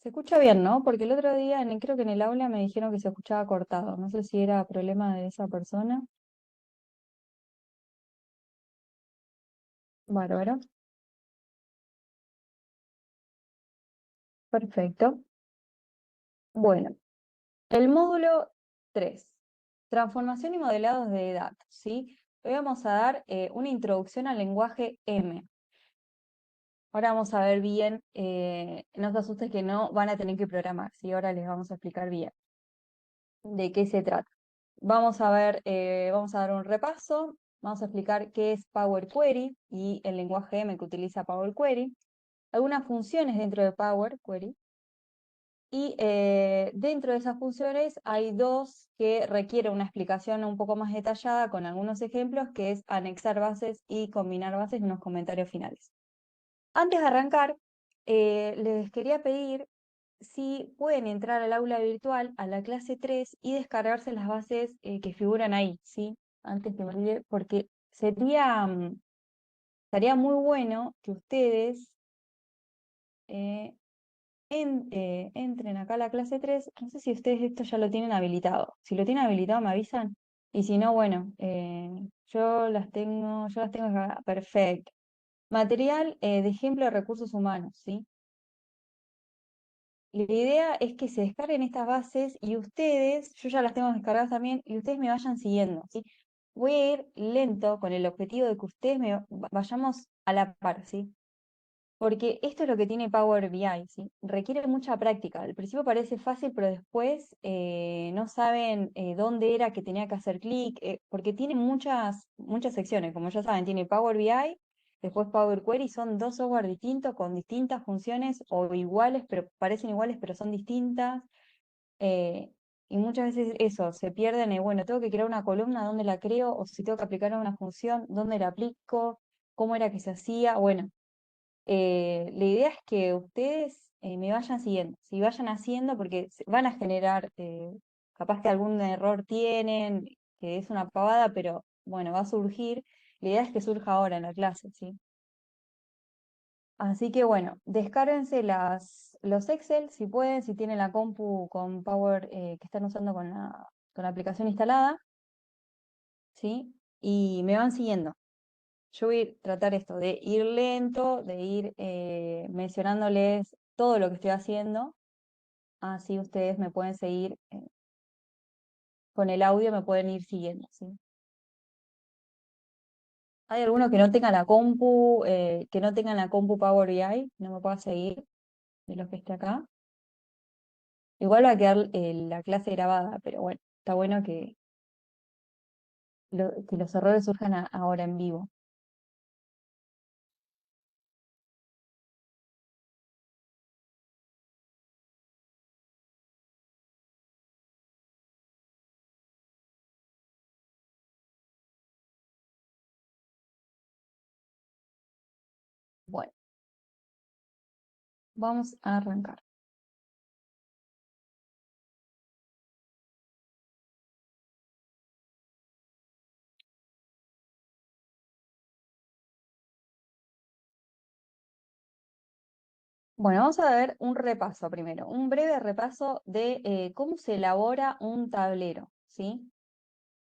Se escucha bien, ¿no? Porque el otro día, creo que en el aula me dijeron que se escuchaba cortado. No sé si era problema de esa persona. Bárbaro. Perfecto. Bueno, el módulo 3, transformación y modelados de datos, ¿sí? Hoy vamos a dar una introducción al lenguaje M. Ahora vamos a ver bien, no te asustes que no van a tener que programar, ¿sí? Ahora les vamos a explicar bien de qué se trata. Vamos a ver, vamos a dar un repaso, vamos a explicar qué es Power Query y el lenguaje M que utiliza Power Query, algunas funciones dentro de Power Query, y dentro de esas funciones hay dos que requieren una explicación un poco más detallada con algunos ejemplos, que es anexar bases y combinar bases y unos comentarios finales. Antes de arrancar, les quería pedir si pueden entrar al aula virtual, a la clase 3 y descargarse las bases que figuran ahí, ¿sí? Antes que me olvide, porque estaría muy bueno que ustedes entren acá a la clase 3. No sé si ustedes esto ya lo tienen habilitado. Si lo tienen habilitado, me avisan. Y si no, bueno, yo las tengo acá. Perfecto. Material de ejemplo de recursos humanos, ¿sí? La idea es que se descarguen estas bases y ustedes, yo ya las tengo descargadas también, y ustedes me vayan siguiendo, ¿sí? Voy a ir lento con el objetivo de que ustedes vayamos a la par, ¿sí? Porque esto es lo que tiene Power BI, ¿sí? Requiere mucha práctica. Al principio parece fácil, pero después no saben dónde era que tenía que hacer clic, porque tiene muchas secciones. Como ya saben, tiene Power BI, después Power Query, son dos software distintos con distintas funciones o iguales, pero parecen iguales, pero son distintas. eh, y muchas veces eso, se pierden, bueno, tengo que crear una columna, ¿dónde la creo? O si tengo que aplicar una función, ¿dónde la aplico? ¿Cómo era que se hacía? Bueno, la idea es que ustedes me vayan siguiendo, si vayan haciendo, porque van a generar, capaz que algún error tienen, que es una pavada, pero bueno, va a surgir. La idea es que surja ahora en la clase, ¿sí? Así que bueno, descárguense los Excel si pueden, si tienen la compu con Power que están usando con la aplicación instalada, ¿sí? Y me van siguiendo. Yo voy a tratar esto, de ir lento, de ir mencionándoles todo lo que estoy haciendo, así ustedes me pueden seguir con el audio, me pueden ir siguiendo, ¿sí? Hay alguno que no tenga la compu, que no tengan la compu Power BI, no me pueda seguir de los que esté acá. Igual va a quedar la clase grabada, pero bueno, está bueno que los errores surjan ahora en vivo. Bueno, vamos a arrancar. Bueno, vamos a ver un repaso primero, un breve repaso de cómo se elabora un tablero, ¿sí?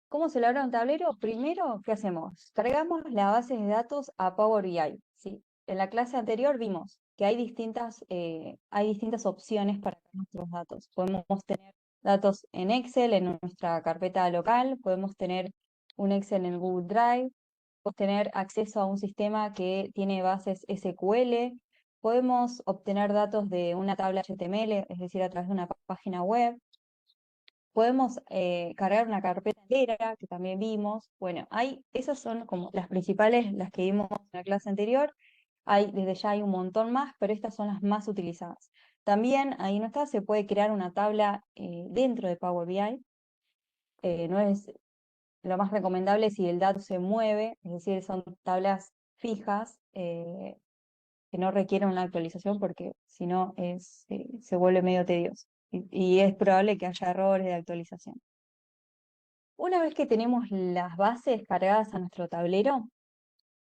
¿Cómo se elabora un tablero? Primero, ¿qué hacemos? Cargamos la base de datos a Power BI, ¿sí? En la clase anterior vimos que hay distintas opciones para nuestros datos. Podemos tener datos en Excel, en nuestra carpeta local, podemos tener un Excel en el Google Drive, podemos tener acceso a un sistema que tiene bases SQL, podemos obtener datos de una tabla HTML, es decir, a través de una página web. Podemos cargar una carpeta entera, que también vimos. Bueno, esas son como las principales, las que vimos en la clase anterior. Desde ya hay un montón más, pero estas son las más utilizadas. También, ahí no está, se puede crear una tabla dentro de Power BI. No es lo más recomendable si el dato se mueve, es decir, son tablas fijas que no requieren una actualización porque si no se vuelve medio tedioso y es probable que haya errores de actualización. Una vez que tenemos las bases cargadas a nuestro tablero,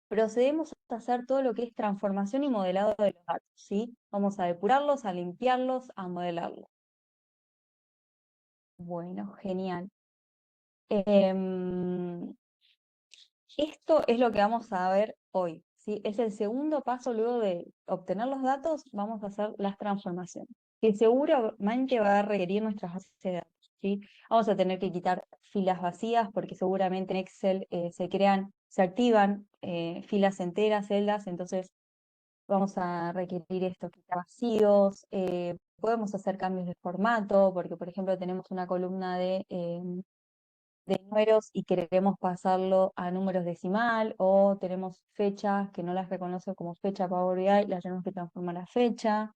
procedemos a hacer todo lo que es transformación y modelado de los datos, ¿sí? Vamos a depurarlos, a limpiarlos, a modelarlos. Bueno, genial. Em, Esto es lo que vamos a ver hoy, ¿sí? Es el segundo paso luego de obtener los datos, vamos a hacer las transformaciones, que seguramente va a requerir nuestras bases de datos, ¿sí? Vamos a tener que quitar filas vacías porque seguramente en Excel se activan filas enteras, celdas, entonces vamos a requerir esto, quitar vacíos, podemos hacer cambios de formato, porque por ejemplo tenemos una columna de números y queremos pasarlo a números decimal, o tenemos fechas que no las reconoce como fecha Power BI, las tenemos que transformar a fecha.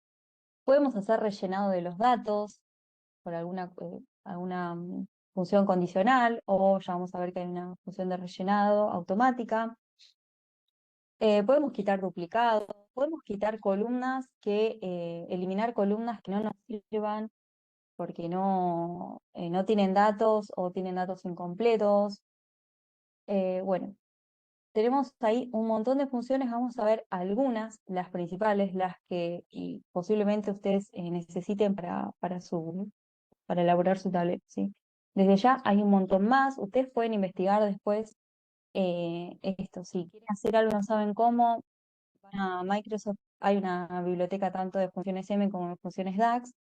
Podemos hacer rellenado de los datos por alguna función condicional, o ya vamos a ver que hay una función de rellenado automática. Podemos quitar duplicados, podemos quitar columnas eliminar columnas que no nos sirvan porque no tienen datos o tienen datos incompletos. Bueno, tenemos ahí un montón de funciones, vamos a ver algunas, las principales, las que y posiblemente ustedes necesiten para elaborar su tablero, ¿sí? Desde ya hay un montón más, ustedes pueden investigar después esto, si quieren hacer algo y no saben cómo, van a Microsoft, hay una biblioteca tanto de funciones M como de funciones DAX,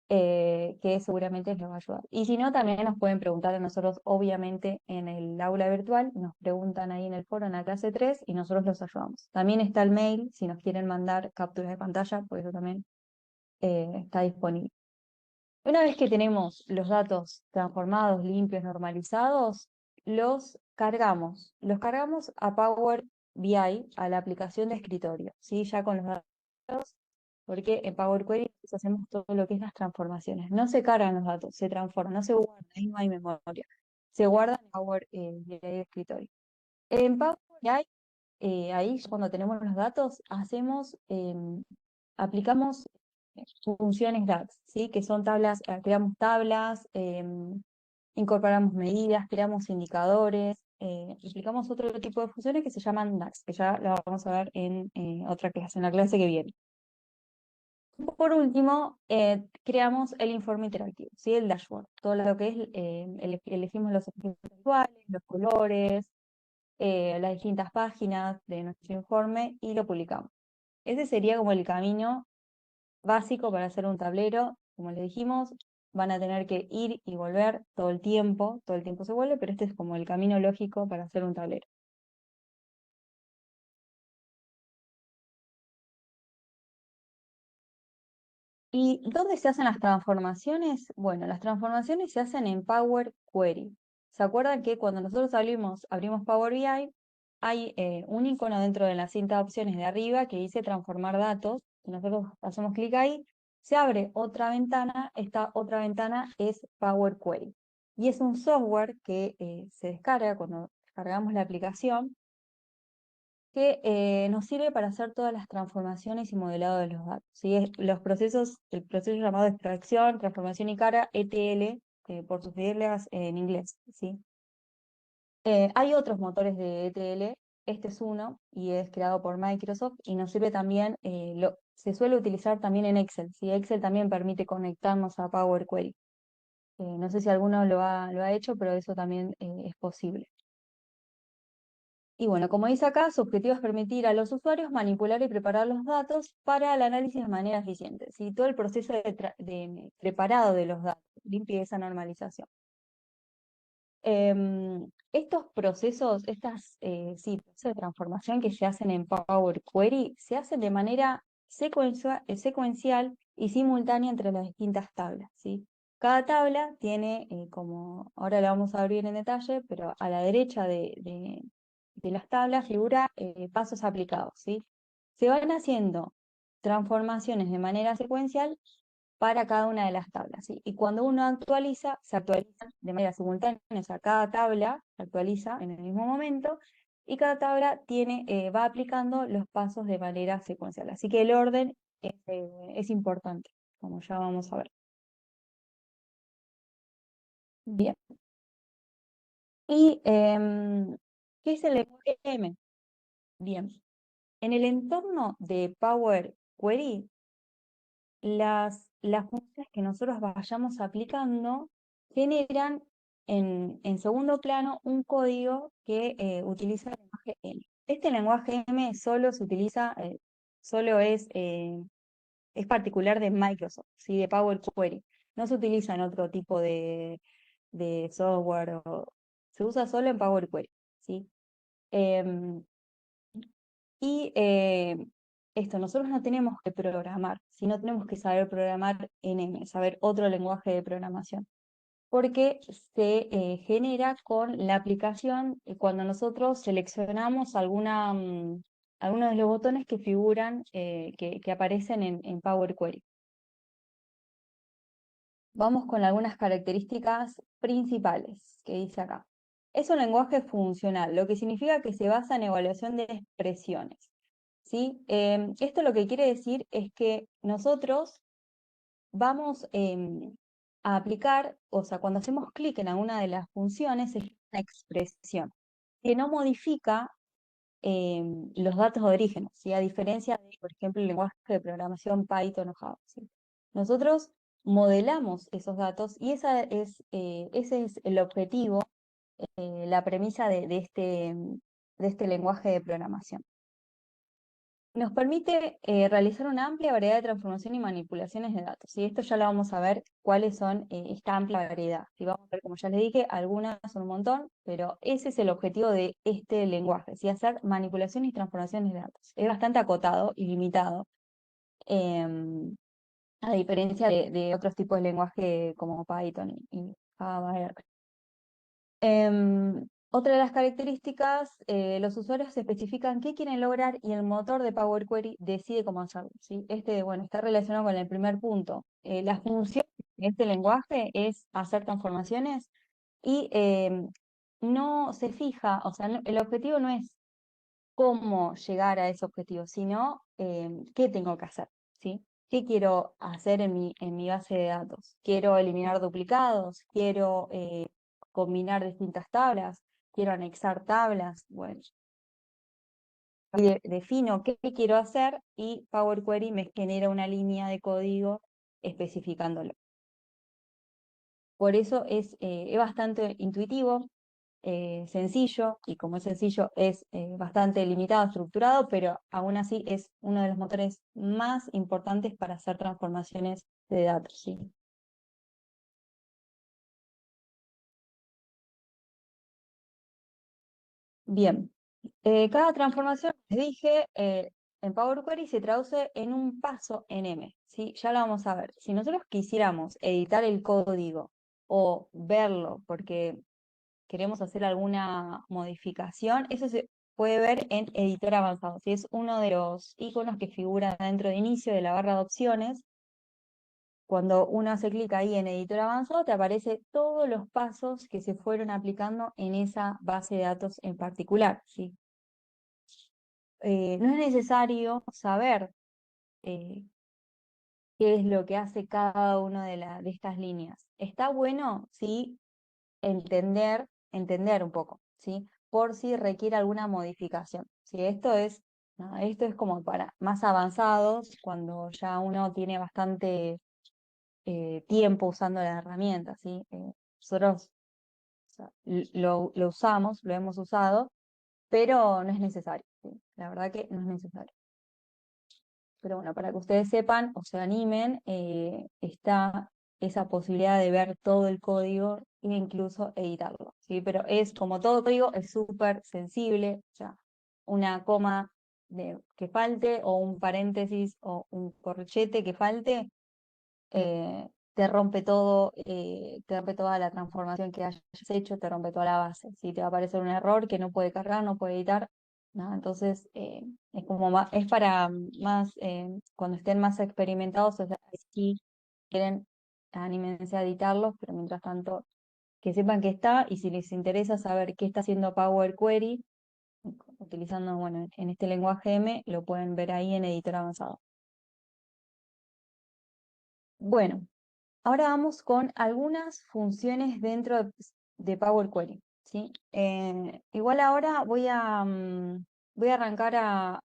que seguramente les va a ayudar. Y si no, también nos pueden preguntar a nosotros, obviamente, en el aula virtual, nos preguntan ahí en el foro, en la clase 3 y nosotros los ayudamos. También está el mail, si nos quieren mandar capturas de pantalla, pues eso también está disponible. Una vez que tenemos los datos transformados, limpios, normalizados, los cargamos a Power BI, a la aplicación de escritorio, ¿sí? Ya con los datos, porque en Power Query nosotros hacemos todo lo que es las transformaciones. No se cargan los datos, se transforman, no se guardan, ahí no hay memoria. Se guardan en Power BI de escritorio. En Power BI, ahí cuando tenemos los datos, aplicamos funciones DAX, ¿sí? Que son tablas, creamos tablas, incorporamos medidas, creamos indicadores, aplicamos otro tipo de funciones que se llaman DAX, que ya la vamos a ver en otra clase, en la clase que viene. Por último, creamos el informe interactivo, ¿sí? El dashboard, todo lo que es, elegimos los objetos visuales, los colores, las distintas páginas de nuestro informe y lo publicamos. Ese sería como el camino básico para hacer un tablero. Como les dijimos, van a tener que ir y volver todo el tiempo se vuelve, pero este es como el camino lógico para hacer un tablero. ¿Y dónde se hacen las transformaciones? Bueno, las transformaciones se hacen en Power Query. ¿Se acuerdan que cuando nosotros abrimos Power BI, hay un icono dentro de la cinta de opciones de arriba que dice transformar datos? Y nosotros hacemos clic ahí, se abre otra ventana, esta otra ventana es Power Query. Y es un software que se descarga cuando descargamos la aplicación, que nos sirve para hacer todas las transformaciones y modelado de los datos, ¿sí? El proceso llamado extracción, transformación y carga, ETL, por sus siglas en inglés, ¿sí? Hay otros motores de ETL, este es uno y es creado por Microsoft y nos sirve también, se suele utilizar también en Excel, ¿sí? Excel también permite conectarnos a Power Query. No sé si alguno lo ha hecho, pero eso también es posible. Y bueno, como dice acá, su objetivo es permitir a los usuarios manipular y preparar los datos para el análisis de manera eficiente. ¿Sí? Todo el proceso de preparado de los datos, limpieza, normalización. Estos procesos, procesos de transformación que se hacen en Power Query, se hacen de manera secuencial y simultánea entre las distintas tablas, ¿sí? Cada tabla tiene, como ahora la vamos a abrir en detalle, pero a la derecha de las tablas figura pasos aplicados, ¿sí? Se van haciendo transformaciones de manera secuencial para cada una de las tablas, ¿sí? Y cuando uno actualiza, se actualiza de manera simultánea, o sea, cada tabla se actualiza en el mismo momento y cada tabla va aplicando los pasos de manera secuencial. Así que el orden es importante, como ya vamos a ver. Bien. ¿Y qué es el lenguaje M? Bien, en el entorno de Power Query, las funciones que nosotros vayamos aplicando generan en segundo plano un código que utiliza el lenguaje M. Este lenguaje M solo se utiliza, solo es particular de Microsoft, ¿sí? De Power Query. No se utiliza en otro tipo de software, se usa solo en Power Query, ¿sí? Em, y esto, nosotros no tenemos que programar, sino tenemos que saber programar en M, saber otro lenguaje de programación, porque se genera con la aplicación cuando nosotros seleccionamos algunos de los botones que figuran, que aparecen en Power Query. Vamos con algunas características principales que dice acá. Es un lenguaje funcional, lo que significa que se basa en evaluación de expresiones. ¿Sí? Esto lo que quiere decir es que nosotros vamos a aplicar, o sea, cuando hacemos clic en alguna de las funciones, es una expresión que no modifica los datos de origen, ¿sí? A diferencia de, por ejemplo, el lenguaje de programación Python o Java, ¿sí? Nosotros modelamos esos datos y ese es el objetivo, la premisa de este lenguaje de programación. Nos permite realizar una amplia variedad de transformación y manipulaciones de datos. Y esto ya lo vamos a ver cuáles son esta amplia variedad. Y vamos a ver, como ya les dije, algunas son un montón, pero ese es el objetivo de este lenguaje, ¿sí? Hacer manipulaciones y transformaciones de datos. Es bastante acotado y limitado, em, a diferencia de otros tipos de lenguaje como Python y Java, R. Otra de las características, los usuarios especifican qué quieren lograr y el motor de Power Query decide cómo hacerlo, ¿sí? Este, bueno, está relacionado con el primer punto. La función de este lenguaje es hacer transformaciones y no se fija, o sea, el objetivo no es cómo llegar a ese objetivo, sino qué tengo que hacer, ¿sí? ¿Qué quiero hacer en mi base de datos? ¿Quiero eliminar duplicados? ¿Quiero combinar distintas tablas? ¿Quiero anexar tablas? Bueno, defino qué quiero hacer y Power Query me genera una línea de código especificándolo. Por eso es bastante intuitivo, sencillo, y como es sencillo, es bastante limitado, estructurado, pero aún así es uno de los motores más importantes para hacer transformaciones de datos, ¿sí? Bien, cada transformación, les dije, en Power Query se traduce en un paso en M, ¿sí? Ya lo vamos a ver. Si nosotros quisiéramos editar el código o verlo, porque queremos hacer alguna modificación, eso se puede ver en editor avanzado. Si es uno de los iconos que figura dentro de inicio de la barra de opciones, cuando uno hace clic ahí en editor avanzado, te aparece todos los pasos que se fueron aplicando en esa base de datos en particular, ¿sí? No es necesario saber eh, qué es lo que hace cada una de estas líneas. Está bueno, sí, entender un poco, ¿sí? Por si requiere alguna modificación. ¿Sí? Nada, esto es como para más avanzados, cuando ya uno tiene bastante tiempo usando la herramienta, ¿sí? Nosotros, o sea, lo usamos, lo hemos usado, pero no es necesario, ¿sí? La verdad que no es necesario. Pero bueno, para que ustedes sepan o se animen, está esa posibilidad de ver todo el código e incluso editarlo, ¿sí? Pero es como todo código, es súper sensible, o sea, una coma que falte o un paréntesis o un corchete que falte, te rompe todo, te rompe toda la transformación que hayas hecho, te rompe toda la base, ¿sí? Te va a aparecer un error que no puede cargar, no puede editar, ¿no? Entonces, es como es para más, cuando estén más experimentados, o sea, si quieren, anímense a editarlos, pero mientras tanto, que sepan que está, y si les interesa saber qué está haciendo Power Query, utilizando, bueno, en este lenguaje M, lo pueden ver ahí en editor avanzado. Bueno, ahora vamos con algunas funciones dentro de Power Query, ¿sí? Igual ahora voy a Voy a arrancar a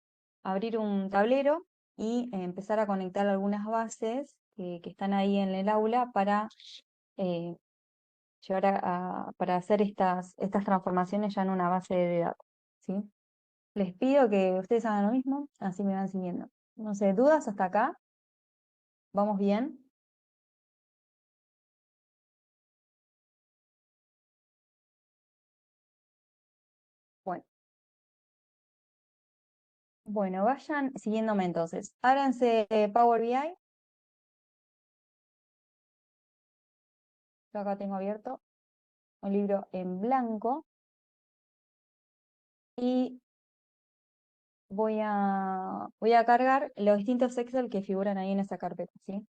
abrir un tablero y empezar a conectar algunas bases que están ahí en el aula para eh, llevar para hacer estas transformaciones ya en una base de datos, ¿sí? Les pido que ustedes hagan lo mismo, así me van siguiendo. No sé, ¿dudas hasta acá? ¿Vamos bien? Bueno, bueno, vayan siguiéndome entonces. Ábranse Power BI, yo acá tengo abierto un libro en blanco y voy a cargar los distintos Excel que figuran ahí en esa carpeta, ¿sí?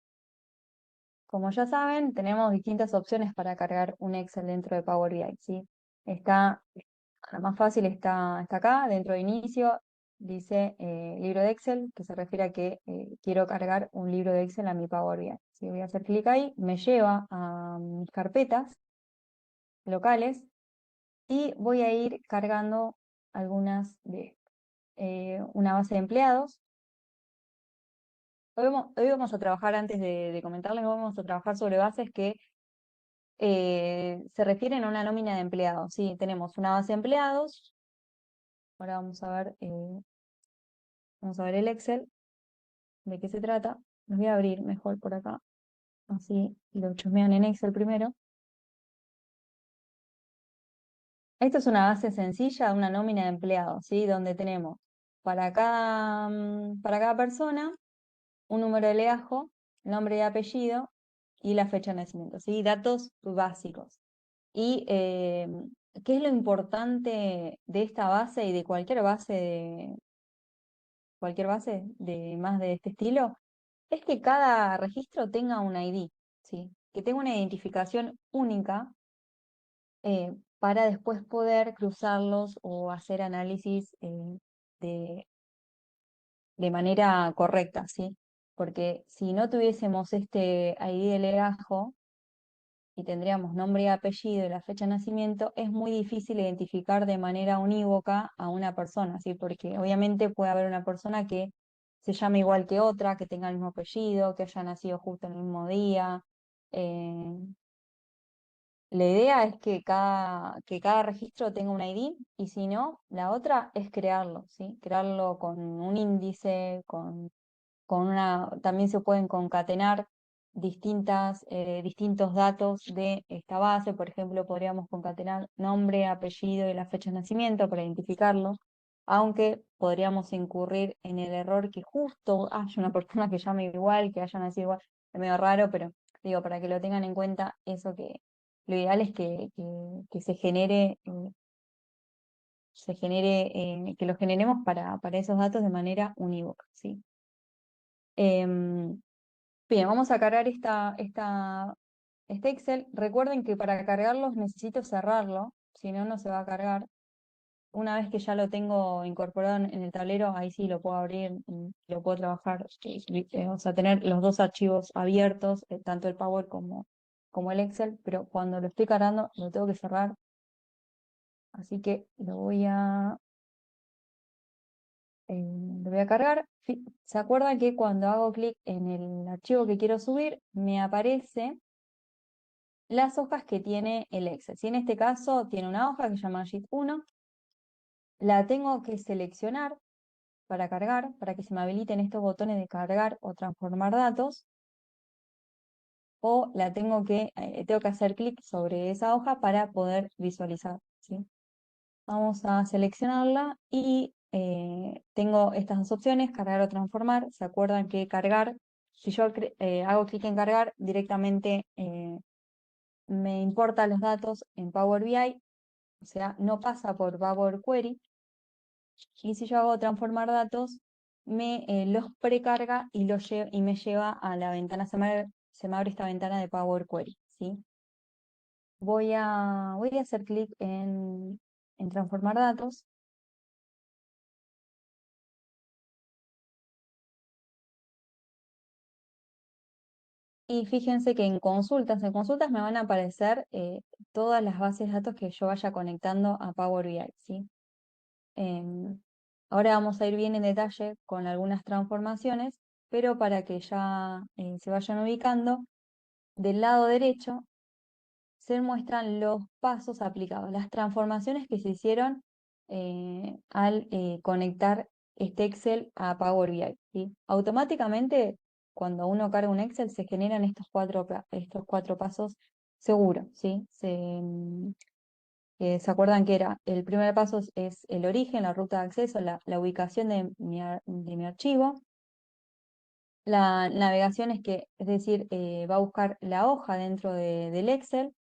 Como ya saben, tenemos distintas opciones para cargar un Excel dentro de Power BI, ¿sí? Está, la más fácil está acá, dentro de inicio, dice libro de Excel, que se refiere a que quiero cargar un libro de Excel a mi Power BI. Si voy a hacer clic ahí, me lleva a mis carpetas locales y voy a ir cargando algunas de una base de empleados. Hoy vamos a trabajar, antes de comentarles, hoy vamos a trabajar sobre bases que se refieren a una nómina de empleados. Sí, tenemos una base de empleados. Ahora vamos a ver el Excel, de qué se trata. Los voy a abrir mejor por acá, así lo chusmean en Excel primero. Esto es una base sencilla, una nómina de empleados, ¿sí? Donde tenemos para cada persona un número de legajo, nombre y apellido y la fecha de nacimiento, ¿sí? Datos básicos. Y qué es lo importante de esta base y de cualquier base de más de este estilo, es que cada registro tenga un ID, ¿sí? Que tenga una identificación única para después poder cruzarlos o hacer análisis de, de manera correcta, ¿sí? Porque si no tuviésemos este ID de legajo, y tendríamos nombre y apellido y la fecha de nacimiento, es muy difícil identificar de manera unívoca a una persona, ¿sí? Porque obviamente puede haber una persona que se llame igual que otra, que tenga el mismo apellido, que haya nacido justo el mismo día. eh, la idea es que cada registro tenga un ID y si no, la otra es crearlo, ¿sí? Crearlo con un índice, también se pueden concatenar distintos datos de esta base. Por ejemplo, podríamos concatenar nombre, apellido y la fecha de nacimiento para identificarlo, aunque podríamos incurrir en el error que justo haya una persona que llame igual, que haya nacido igual. Es medio raro, pero digo, para que lo tengan en cuenta, eso que lo ideal es que que lo generemos para esos datos de manera unívoca, ¿sí? Em, Bien, vamos a cargar este Excel. Recuerden que para cargarlos necesito cerrarlo, si no, no se va a cargar. Una vez que ya lo tengo incorporado en el tablero, ahí sí lo puedo abrir, lo puedo trabajar, o sea, tener los dos archivos abiertos, tanto el Power como el Excel, pero cuando lo estoy cargando lo tengo que cerrar, así que lo voy a cargar. ¿Se acuerdan que cuando hago clic en el archivo que quiero subir, me aparece las hojas que tiene el Excel? Si en este caso tiene una hoja que se llama Sheet 1, la tengo que seleccionar para cargar, para que se me habiliten estos botones de cargar o transformar datos, o tengo que hacer clic sobre esa hoja para poder visualizar, ¿sí? Vamos a seleccionarla y tengo estas dos opciones, cargar o transformar. ¿Se acuerdan que cargar, si yo hago clic en cargar, directamente me importa los datos en Power BI, o sea, no pasa por Power Query, y si yo hago transformar datos, los precarga y me lleva a la ventana, se me abre esta ventana de Power Query, ¿sí? Voy a hacer clic en transformar datos, y fíjense que en consultas me van a aparecer todas las bases de datos que yo vaya conectando a Power BI, ¿sí? Em, Ahora vamos a ir bien en detalle con algunas transformaciones, pero para que ya se vayan ubicando, del lado derecho se muestran los pasos aplicados, las transformaciones que se hicieron al conectar este Excel a Power BI, ¿sí? Automáticamente, cuando uno carga un Excel, se generan estos cuatro pasos seguros, ¿sí? ¿Se acuerdan que era? El primer paso es el origen, la ruta de acceso, la ubicación de mi archivo. La navegación es decir, va a buscar la hoja dentro del Excel.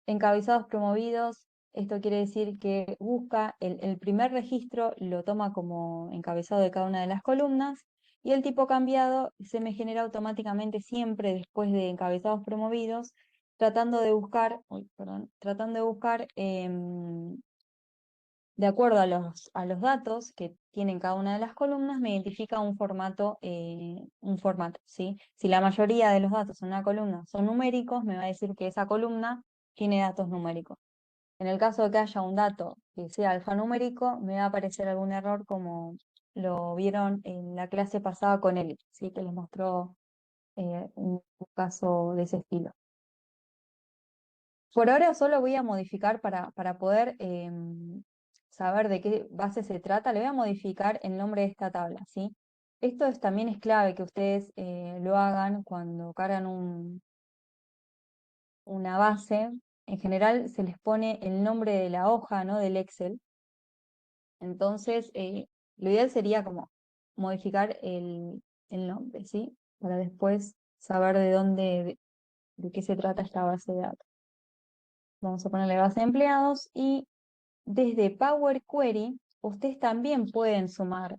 Encabezados promovidos, esto quiere decir que busca el primer registro, lo toma como encabezado de cada una de las columnas, y el tipo cambiado se me genera automáticamente siempre después de encabezados promovidos, tratando de buscar, uy, perdón, tratando de buscar de acuerdo a los datos que tienen cada una de las columnas, me identifica un formato, ¿sí? Si la mayoría de los datos en una columna son numéricos, me va a decir que esa columna tiene datos numéricos. En el caso de que haya un dato que sea alfanumérico, me va a aparecer algún error como lo vieron en la clase pasada con él, ¿sí? Que les mostró un caso de ese estilo. Por ahora solo voy a modificar para poder saber de qué base se trata, le voy a modificar el nombre de esta tabla, ¿sí? También es clave que ustedes lo hagan cuando cargan una base. En general se les pone el nombre de la hoja, ¿no? Del Excel. Entonces, lo ideal sería como modificar el nombre, ¿sí? Para después saber de qué se trata esta base de datos. Vamos a ponerle base de empleados y desde Power Query ustedes también pueden sumar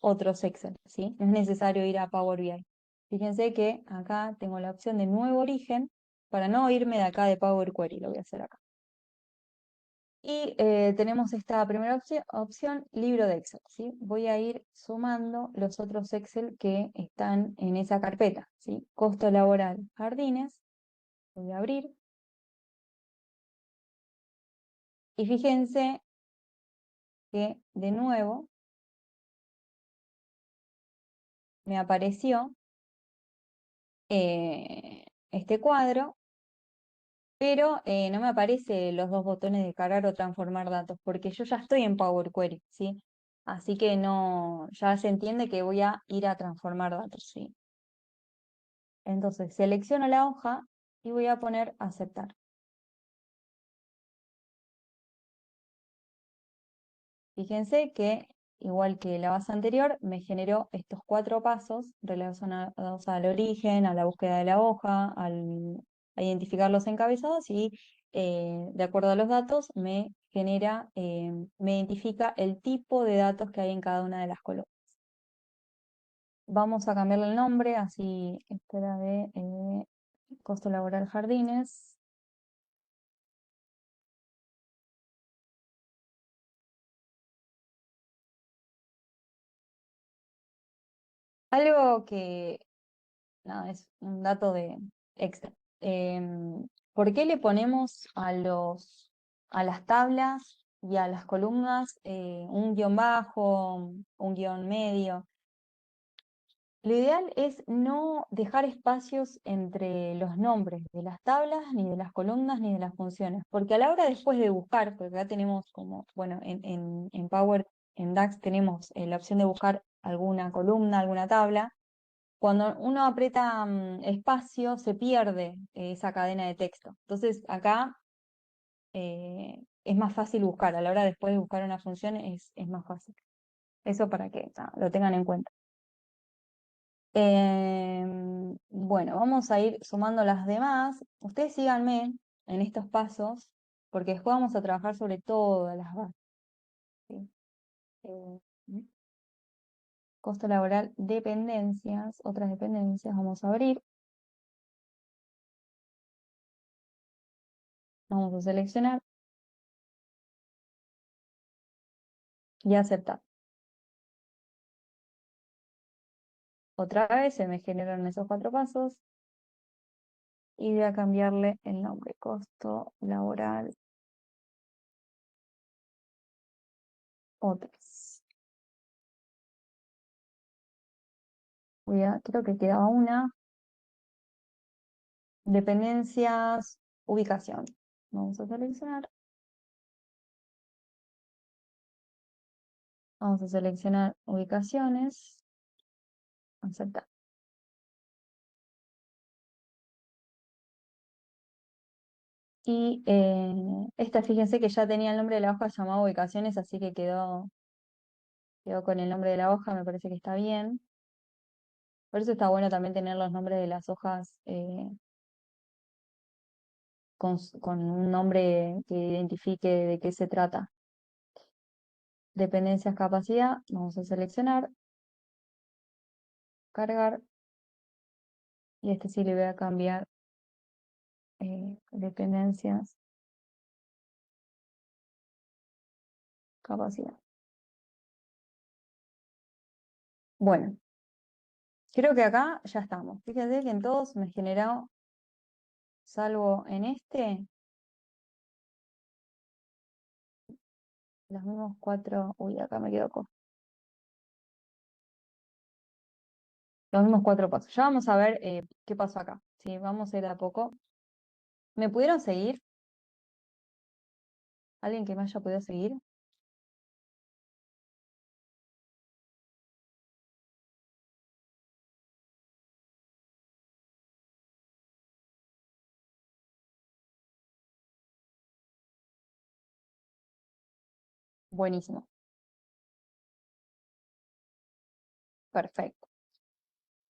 otros Excel, ¿sí? No es necesario ir a Power BI. Fíjense que acá tengo la opción de nuevo origen para no irme de acá de Power Query, lo voy a hacer acá. Y tenemos esta primera opción, libro de Excel, ¿sí? Voy a ir sumando los otros Excel que están en esa carpeta, ¿sí? Costo laboral, jardines, voy a abrir. Y fíjense que de nuevo me apareció este cuadro, pero no me aparece los dos botones de cargar o transformar datos, porque yo ya estoy en Power Query, ¿sí? Así que no, ya se entiende que voy a ir a transformar datos, ¿sí? Entonces selecciono la hoja y voy a poner aceptar. Fíjense que, igual que la base anterior, me generó estos cuatro pasos relacionados al origen, a la búsqueda de la hoja, a identificar los encabezados y de acuerdo a los datos me identifica el tipo de datos que hay en cada una de las columnas. Vamos a cambiarle el nombre, así este era de costo laboral jardines. Algo que nada, es un dato de extra. ¿Por qué le ponemos a las tablas y a las columnas un guión bajo, un guión medio? Lo ideal es no dejar espacios entre los nombres de las tablas, ni de las columnas, ni de las funciones, porque a la hora después de buscar, porque acá tenemos como, bueno, en Power, en DAX tenemos la opción de buscar alguna columna, alguna tabla, cuando uno aprieta espacio, se pierde esa cadena de texto. Entonces, acá es más fácil buscar. A la hora después de buscar una función es más fácil. Eso para que lo tengan en cuenta. Bueno, vamos a ir sumando las demás. Ustedes síganme en estos pasos, porque después vamos a trabajar sobre todas las bases. ¿Sí? Eh, Costo laboral, dependencias, otras dependencias, vamos a abrir. Vamos a seleccionar y aceptar. Otra vez se me generaron esos cuatro pasos y voy a cambiarle el nombre, costo laboral, otras. Creo que quedaba una. Dependencias, ubicación. Vamos a seleccionar. Vamos a seleccionar ubicaciones. Aceptar. Y esta, fíjense que ya tenía el nombre de la hoja llamado ubicaciones, así que quedó con el nombre de la hoja, me parece que está bien. Por eso está bueno también tener los nombres de las hojas con un nombre que identifique de qué se trata. Dependencias, capacidad, vamos a seleccionar, cargar, y este sí le voy a cambiar dependencias, capacidad. Bueno, creo que acá ya estamos. Fíjense que en todos me generó, salvo en este, los mismos cuatro. Uy, acá me quedo con los mismos cuatro pasos. Ya vamos a ver qué pasó acá. Sí, vamos a ir de a poco. ¿Me pudieron seguir? ¿Alguien que me haya podido seguir? Buenísimo. Perfecto.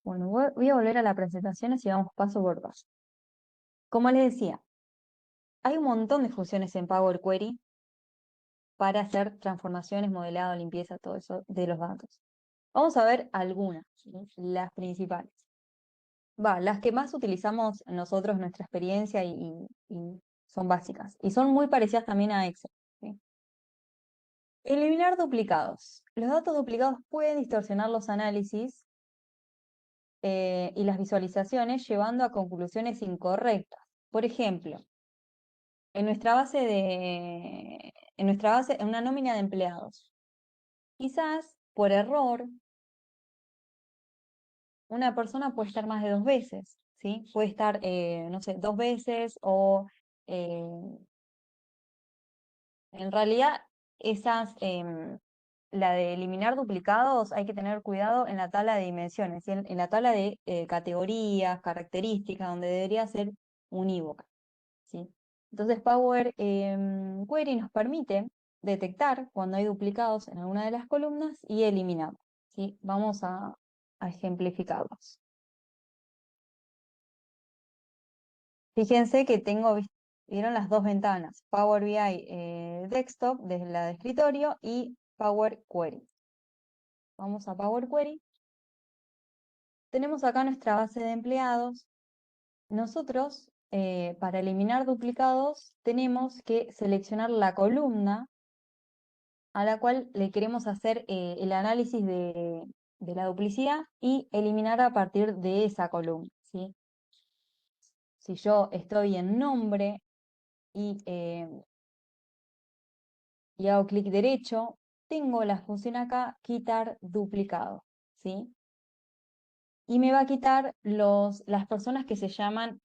Bueno, voy a volver a la presentación y vamos paso por paso. Como les decía, hay un montón de funciones en Power Query para hacer transformaciones, modelado, limpieza, todo eso de los datos. Vamos a ver algunas, ¿sí? Las principales. Las que más utilizamos nosotros en nuestra experiencia y son básicas. Y son muy parecidas también a Excel, ¿sí? Eliminar duplicados. Los datos duplicados pueden distorsionar los análisis y las visualizaciones, llevando a conclusiones incorrectas. Por ejemplo, en una nómina de empleados, quizás por error, una persona puede estar más de dos veces, ¿sí? Puede estar, no sé, dos veces o eh, en realidad la de eliminar duplicados hay que tener cuidado en la tabla de dimensiones, ¿sí? En la tabla de categorías, características, donde debería ser unívoca, ¿sí? Entonces Power Query nos permite detectar cuando hay duplicados en alguna de las columnas y eliminarlos, ¿sí? Vamos a ejemplificarlos. Fíjense que vieron las dos ventanas, Power BI Desktop desde la de escritorio y Power Query. Vamos a Power Query. Tenemos acá nuestra base de empleados. Nosotros, para eliminar duplicados, tenemos que seleccionar la columna a la cual le queremos hacer el análisis de la duplicidad y eliminar a partir de esa columna, ¿sí? Si yo estoy en nombre y hago clic derecho, tengo la función acá, quitar duplicado, ¿sí? Y me va a quitar las personas que se llaman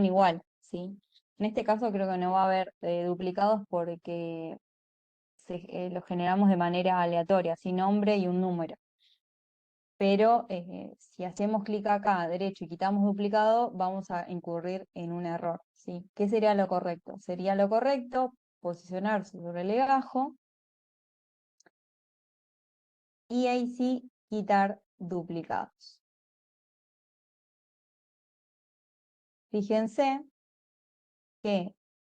igual, ¿sí? En este caso creo que no va a haber duplicados porque los generamos de manera aleatoria, sin nombre y un número. Pero si hacemos clic acá derecho y quitamos duplicado, vamos a incurrir en un error, ¿sí? ¿Qué sería lo correcto? Sería lo correcto posicionarse sobre el legajo y ahí sí quitar duplicados. Fíjense que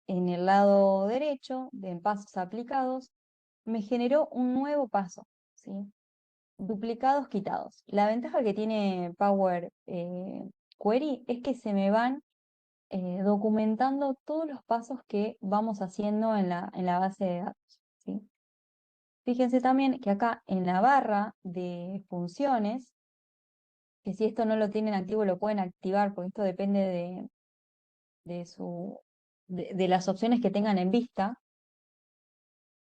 en el lado derecho, de en pasos aplicados, me generó un nuevo paso, ¿sí? Duplicados quitados. La ventaja que tiene Power Query es que se me van documentando todos los pasos que vamos haciendo en la base de datos, ¿sí? Fíjense también que acá en la barra de funciones, que si esto no lo tienen activo lo pueden activar, porque esto depende de las opciones que tengan en vista.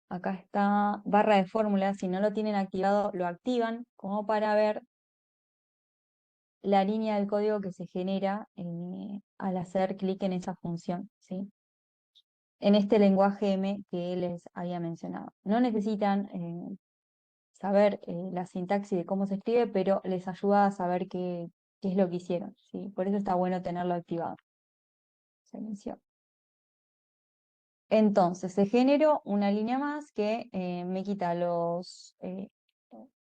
Acá está barra de fórmulas, si no lo tienen activado, lo activan como para ver la línea del código que se genera al hacer clic en esa función, ¿sí? En este lenguaje M que les había mencionado. No necesitan saber la sintaxis de cómo se escribe, pero les ayuda a saber qué es lo que hicieron, ¿sí? Por eso está bueno tenerlo activado. Se inició. Entonces, se generó una línea más que me quita los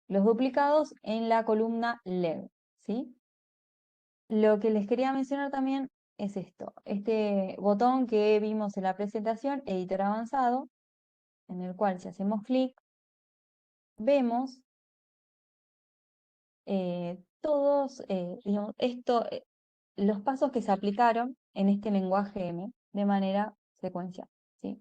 duplicados en la columna LED, ¿sí? Lo que les quería mencionar también es esto, este botón que vimos en la presentación, editor avanzado, en el cual si hacemos clic, vemos todos, digamos, los pasos que se aplicaron en este lenguaje M de manera secuencial, ¿sí?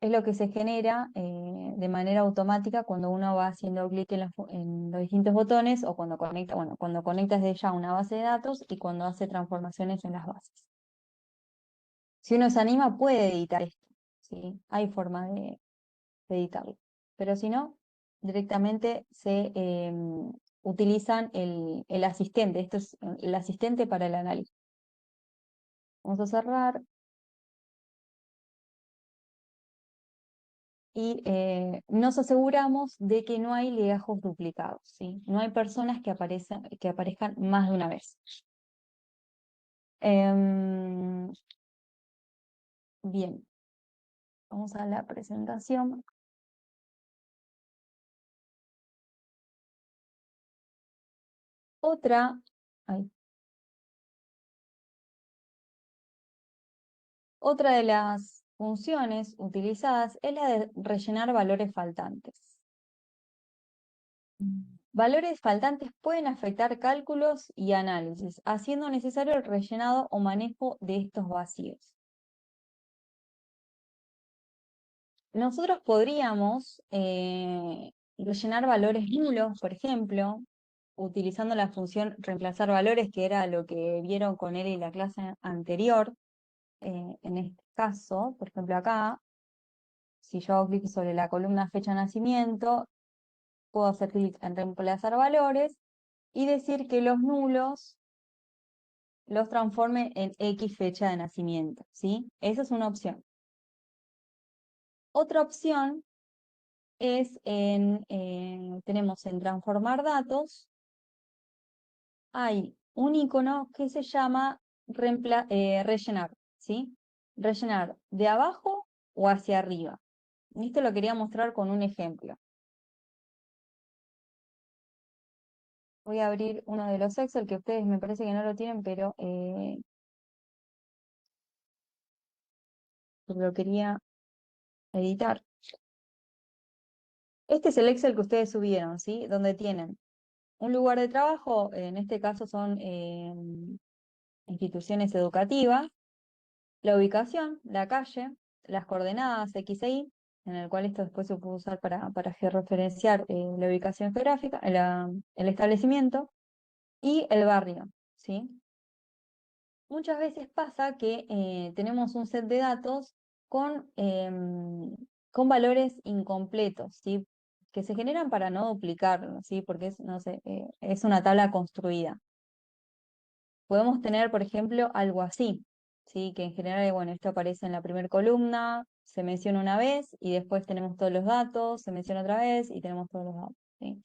Es lo que se genera de manera automática cuando uno va haciendo clic en los distintos botones o cuando conecta, bueno, cuando conectas de ya una base de datos y cuando hace transformaciones en las bases. Si uno se anima, puede editar esto, ¿sí? Hay forma de editarlo. Pero si no, directamente se utilizan el asistente. Esto es el asistente para el análisis. Vamos a cerrar. Y nos aseguramos de que no hay legajos duplicados, ¿sí? No hay personas que aparezcan más de una vez. Em, bien, vamos a la presentación. Otra, ay, otra de las funciones utilizadas es la de rellenar valores faltantes. Valores faltantes pueden afectar cálculos y análisis, haciendo necesario el rellenado o manejo de estos vacíos. Nosotros podríamos rellenar valores nulos, por ejemplo, utilizando la función reemplazar valores, que era lo que vieron con él en la clase anterior. En este caso, por ejemplo acá, si yo hago clic sobre la columna fecha de nacimiento, puedo hacer clic en reemplazar valores y decir que los nulos los transforme en X fecha de nacimiento, ¿sí? Esa es una opción. Otra opción tenemos en transformar datos, hay un icono que se llama rellenar, ¿sí? Rellenar de abajo o hacia arriba. Esto lo quería mostrar con un ejemplo. Voy a abrir uno de los Excel que ustedes me parece que no lo tienen, pero lo quería editar. Este es el Excel que ustedes subieron, ¿sí? Donde tienen un lugar de trabajo, en este caso son instituciones educativas, la ubicación, la calle, las coordenadas X e Y, en el cual esto después se puede usar para georreferenciar la ubicación geográfica, el establecimiento y el barrio, ¿sí? Muchas veces pasa que tenemos un set de datos con valores incompletos, ¿sí? Que se generan para no duplicarlo, ¿sí? Porque es, no sé, es una tabla construida. Podemos tener, por ejemplo, algo así, ¿sí? Que en general, bueno, esto aparece en la primera columna, se menciona una vez y después tenemos todos los datos, se menciona otra vez y tenemos todos los datos, ¿sí?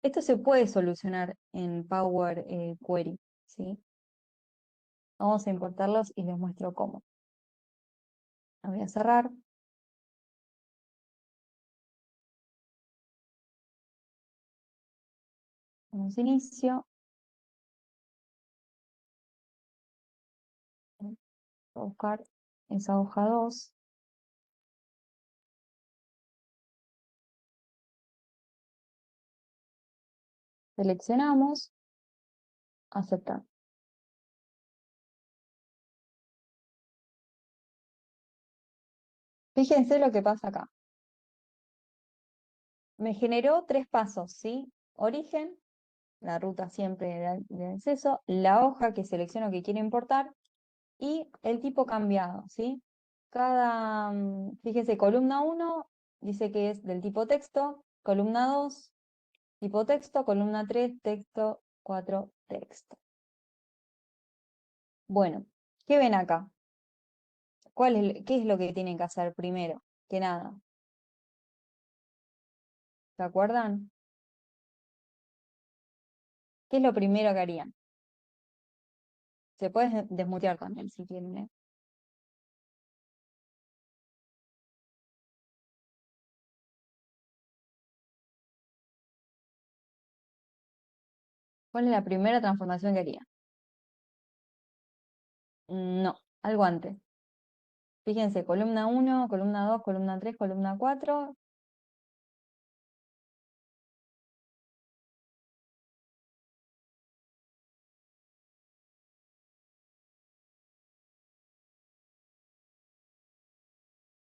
Esto se puede solucionar en Power Query, ¿sí? Vamos a importarlos y les muestro cómo. La voy a cerrar. Damos inicio. Voy a buscar esa hoja 2. Seleccionamos, aceptar. Fíjense lo que pasa acá. Me generó 3 pasos, ¿sí? Origen, la ruta siempre de acceso, la hoja que selecciono que quiero importar y el tipo cambiado, ¿sí? Fíjense, columna 1 dice que es del tipo texto, columna 2, tipo texto, columna 3, texto, 4, texto. Bueno, ¿qué ven acá? ¿Qué es lo que tienen que hacer primero? Que nada, ¿se acuerdan? ¿Qué es lo primero que harían? Se puede desmutear también si quieren, ¿eh? ¿Cuál es la primera transformación que harían? No, algo antes. Fíjense, columna uno, columna 2, columna 3, columna 4.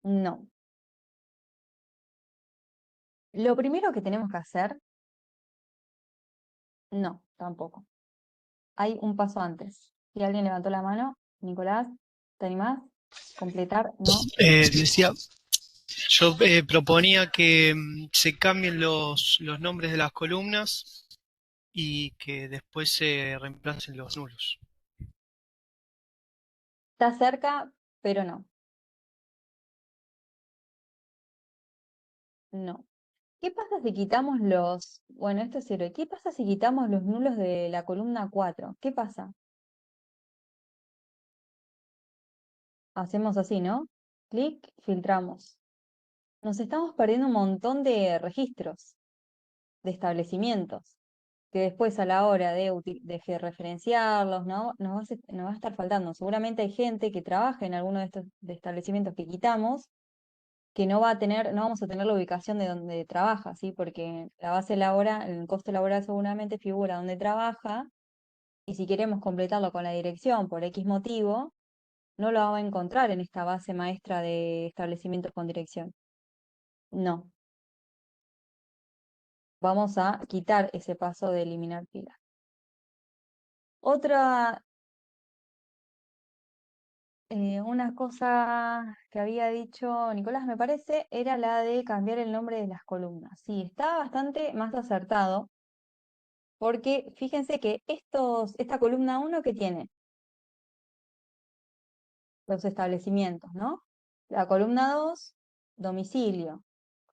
No. Lo primero que tenemos que hacer, no, tampoco. Hay un paso antes. Si alguien levantó la mano, Nicolás, ¿te animás? ¿Completar? No. Decía, yo proponía que se cambien los nombres de las columnas y que después se reemplacen los nulos. Está cerca, pero no. No. ¿Qué pasa si quitamos bueno, esto es cero. ¿Qué pasa si quitamos los nulos de la columna 4? ¿Qué pasa? Hacemos así, ¿no? Clic, filtramos. Nos estamos perdiendo un montón de registros, de establecimientos, que después a la hora de referenciarlos, ¿no? Nos va a estar faltando. Seguramente hay gente que trabaja en alguno de estos de establecimientos que quitamos, que no vamos a tener la ubicación de donde trabaja, ¿sí? Porque la base laboral, el costo laboral seguramente figura donde trabaja, y si queremos completarlo con la dirección por X motivo, no lo vamos a encontrar en esta base maestra de establecimientos con dirección. No, vamos a quitar ese paso de eliminar filas. Otra, una cosa que había dicho Nicolás, me parece, era la de cambiar el nombre de las columnas. Sí, está bastante más acertado, porque fíjense que esta columna uno que tiene los establecimientos, ¿no? La columna 2 domicilio.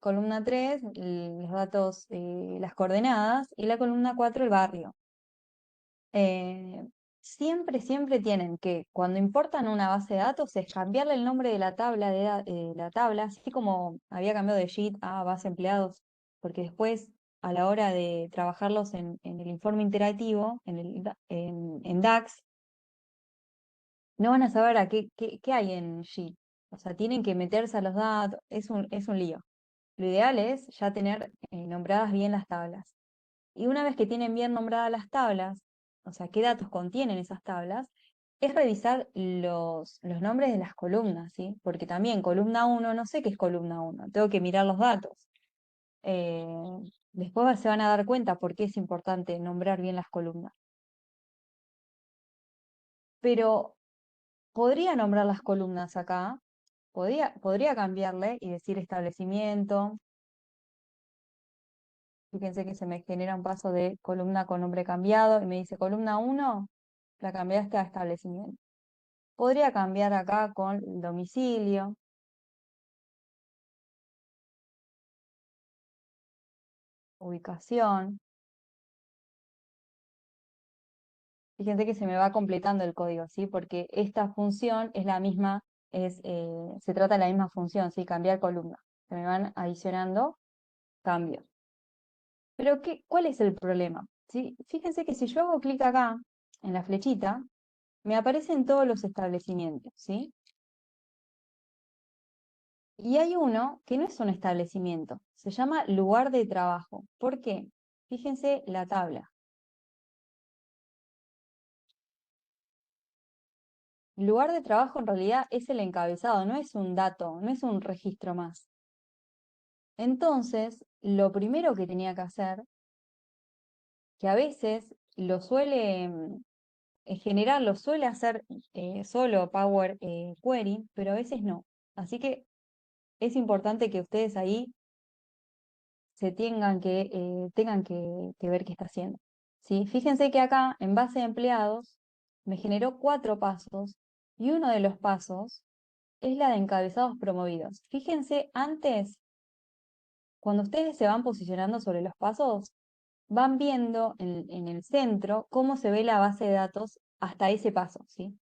Columna 3 los datos, las coordenadas. Y la columna 4 el barrio. Eh, siempre tienen que, cuando importan una base de datos, es cambiarle el nombre de la tabla, la tabla, así como había cambiado de sheet a base empleados, porque después, a la hora de trabajarlos en el informe interactivo, en DAX, no van a saber qué hay en sheet. O sea, tienen que meterse a los datos, es un lío. Lo ideal es ya tener nombradas bien las tablas. Y una vez que tienen bien nombradas las tablas, o sea, qué datos contienen esas tablas, es revisar los nombres de las columnas, ¿sí? Porque también columna uno no sé qué es columna uno, tengo que mirar los datos. Eh, después se van a dar cuenta por qué es importante nombrar bien las columnas. Pero podría nombrar las columnas acá, podría cambiarle y decir establecimiento. Fíjense que se me genera un paso de columna con nombre cambiado y me dice columna uno la cambiaste a establecimiento. Podría cambiar acá con domicilio, ubicación. Fíjense que se me va completando el código, ¿sí? Porque esta función es la misma, se trata de la misma función, ¿sí? Cambiar columna. Se me van adicionando cambios. Pero ¿cuál es el problema? ¿Sí? Fíjense que si yo hago clic acá, en la flechita, me aparecen todos los establecimientos, ¿sí? Y hay uno que no es un establecimiento, se llama lugar de trabajo. ¿Por qué? Fíjense la tabla. Lugar de trabajo en realidad es el encabezado, no es un dato, no es un registro más. Entonces, lo primero que tenía que hacer, que a veces lo suele, en general lo suele hacer solo Power Query, pero a veces no. Así que es importante que ustedes ahí se tengan que ver qué está haciendo. ¿Sí? Fíjense que acá, en base de empleados, me generó 4 pasos y uno de los pasos es la de encabezados promovidos. Fíjense, antes, cuando ustedes se van posicionando sobre los pasos, van viendo en el centro cómo se ve la base de datos hasta ese paso, ¿sí?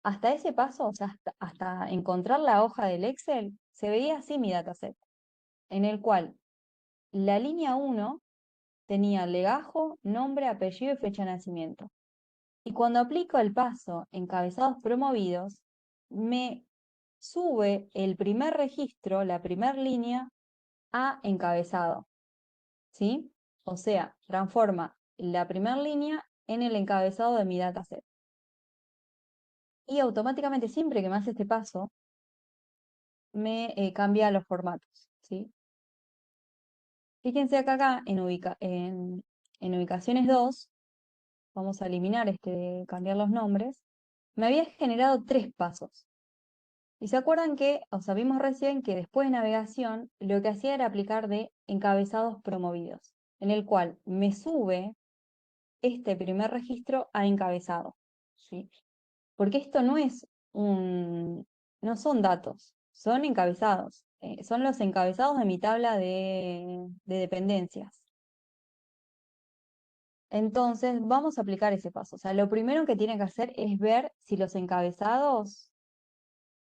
Hasta ese paso, o sea, hasta encontrar la hoja del Excel, se veía así mi dataset, en el cual la línea 1 tenía legajo, nombre, apellido y fecha de nacimiento. Y cuando aplico el paso encabezados promovidos, me sube el primer registro, la primera línea, a encabezado, ¿sí? O sea, transforma la primera línea en el encabezado de mi dataset. Y automáticamente, siempre que me hace este paso, me cambia los formatos, ¿sí? Fíjense acá en ubicaciones 2, vamos a eliminar este de cambiar los nombres, me había generado 3 pasos. Y se acuerdan que, o sea, vimos recién que después de navegación, lo que hacía era aplicar de encabezados promovidos, en el cual me sube este primer registro a encabezado, ¿sí? Porque esto no son datos, son encabezados, son los encabezados de mi tabla de dependencias. Entonces, vamos a aplicar ese paso. O sea, lo primero que tiene que hacer es ver si los encabezados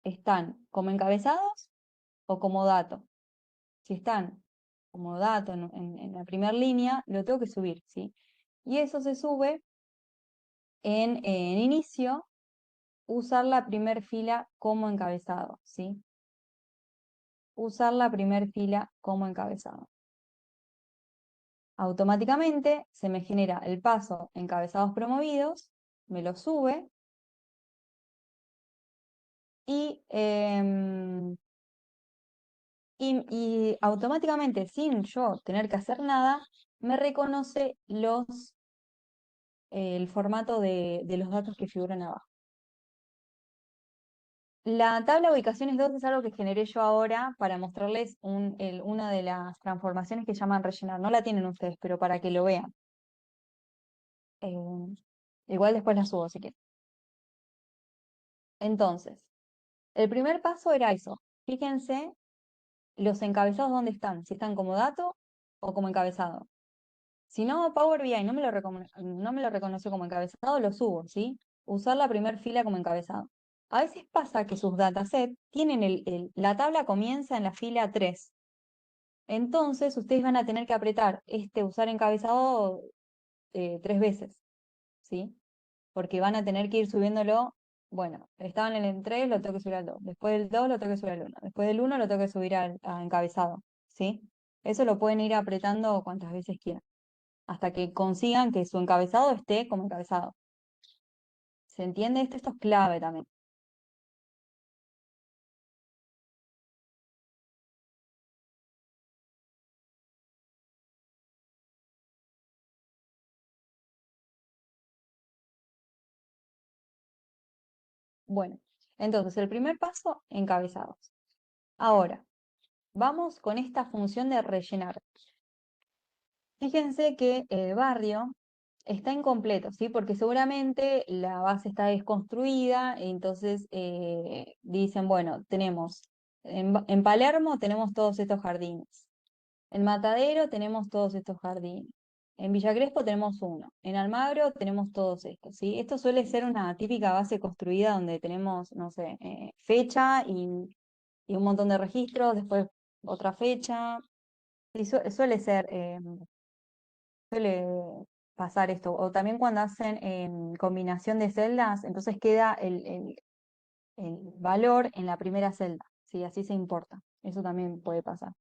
están como encabezados o como dato. Si están como dato en la primera línea, lo tengo que subir, ¿sí? Y eso se sube en inicio, usar la primer fila como encabezado, ¿sí? Usar la primer fila como encabezado. Automáticamente se me genera el paso encabezados promovidos, me lo sube y, y automáticamente, sin yo tener que hacer nada, me reconoce el formato de los datos que figuran abajo. La tabla de ubicaciones 2 es algo que generé yo ahora para mostrarles una de las transformaciones que llaman rellenar. No la tienen ustedes, pero para que lo vean. Eh, igual después la subo si quieren. Entonces, el primer paso era eso. Fíjense los encabezados dónde están, si están como dato o como encabezado. Si no, Power BI no me lo reconoció como encabezado, lo subo, ¿sí? Usar la primera fila como encabezado. A veces pasa que sus datasets tienen la tabla comienza en la fila 3. Entonces, ustedes van a tener que apretar usar encabezado 3 veces, ¿sí? Porque van a tener que ir subiéndolo. Bueno, estaban en el 3, lo tengo que subir al 2. Después del 2 lo tengo que subir al 1. Después del 1 lo tengo que subir a encabezado, ¿sí? Eso lo pueden ir apretando cuantas veces quieran, hasta que consigan que su encabezado esté como encabezado. ¿Se entiende esto? Esto es clave también. Bueno, entonces el primer paso, encabezados. Ahora, vamos con esta función de rellenar. Fíjense que el barrio está incompleto, ¿sí? Porque seguramente la base está desconstruida, entonces dicen, bueno, tenemos, en Palermo tenemos todos estos jardines, en Matadero tenemos todos estos jardines, en Villa Crespo tenemos uno, en Almagro tenemos todos estos, ¿sí? Esto suele ser una típica base construida donde tenemos, no sé, fecha y un montón de registros, después otra fecha, y suele ser... suele pasar esto. O también cuando hacen combinación de celdas, entonces queda el valor en la primera celda. Sí, así se importa. Eso también puede pasar.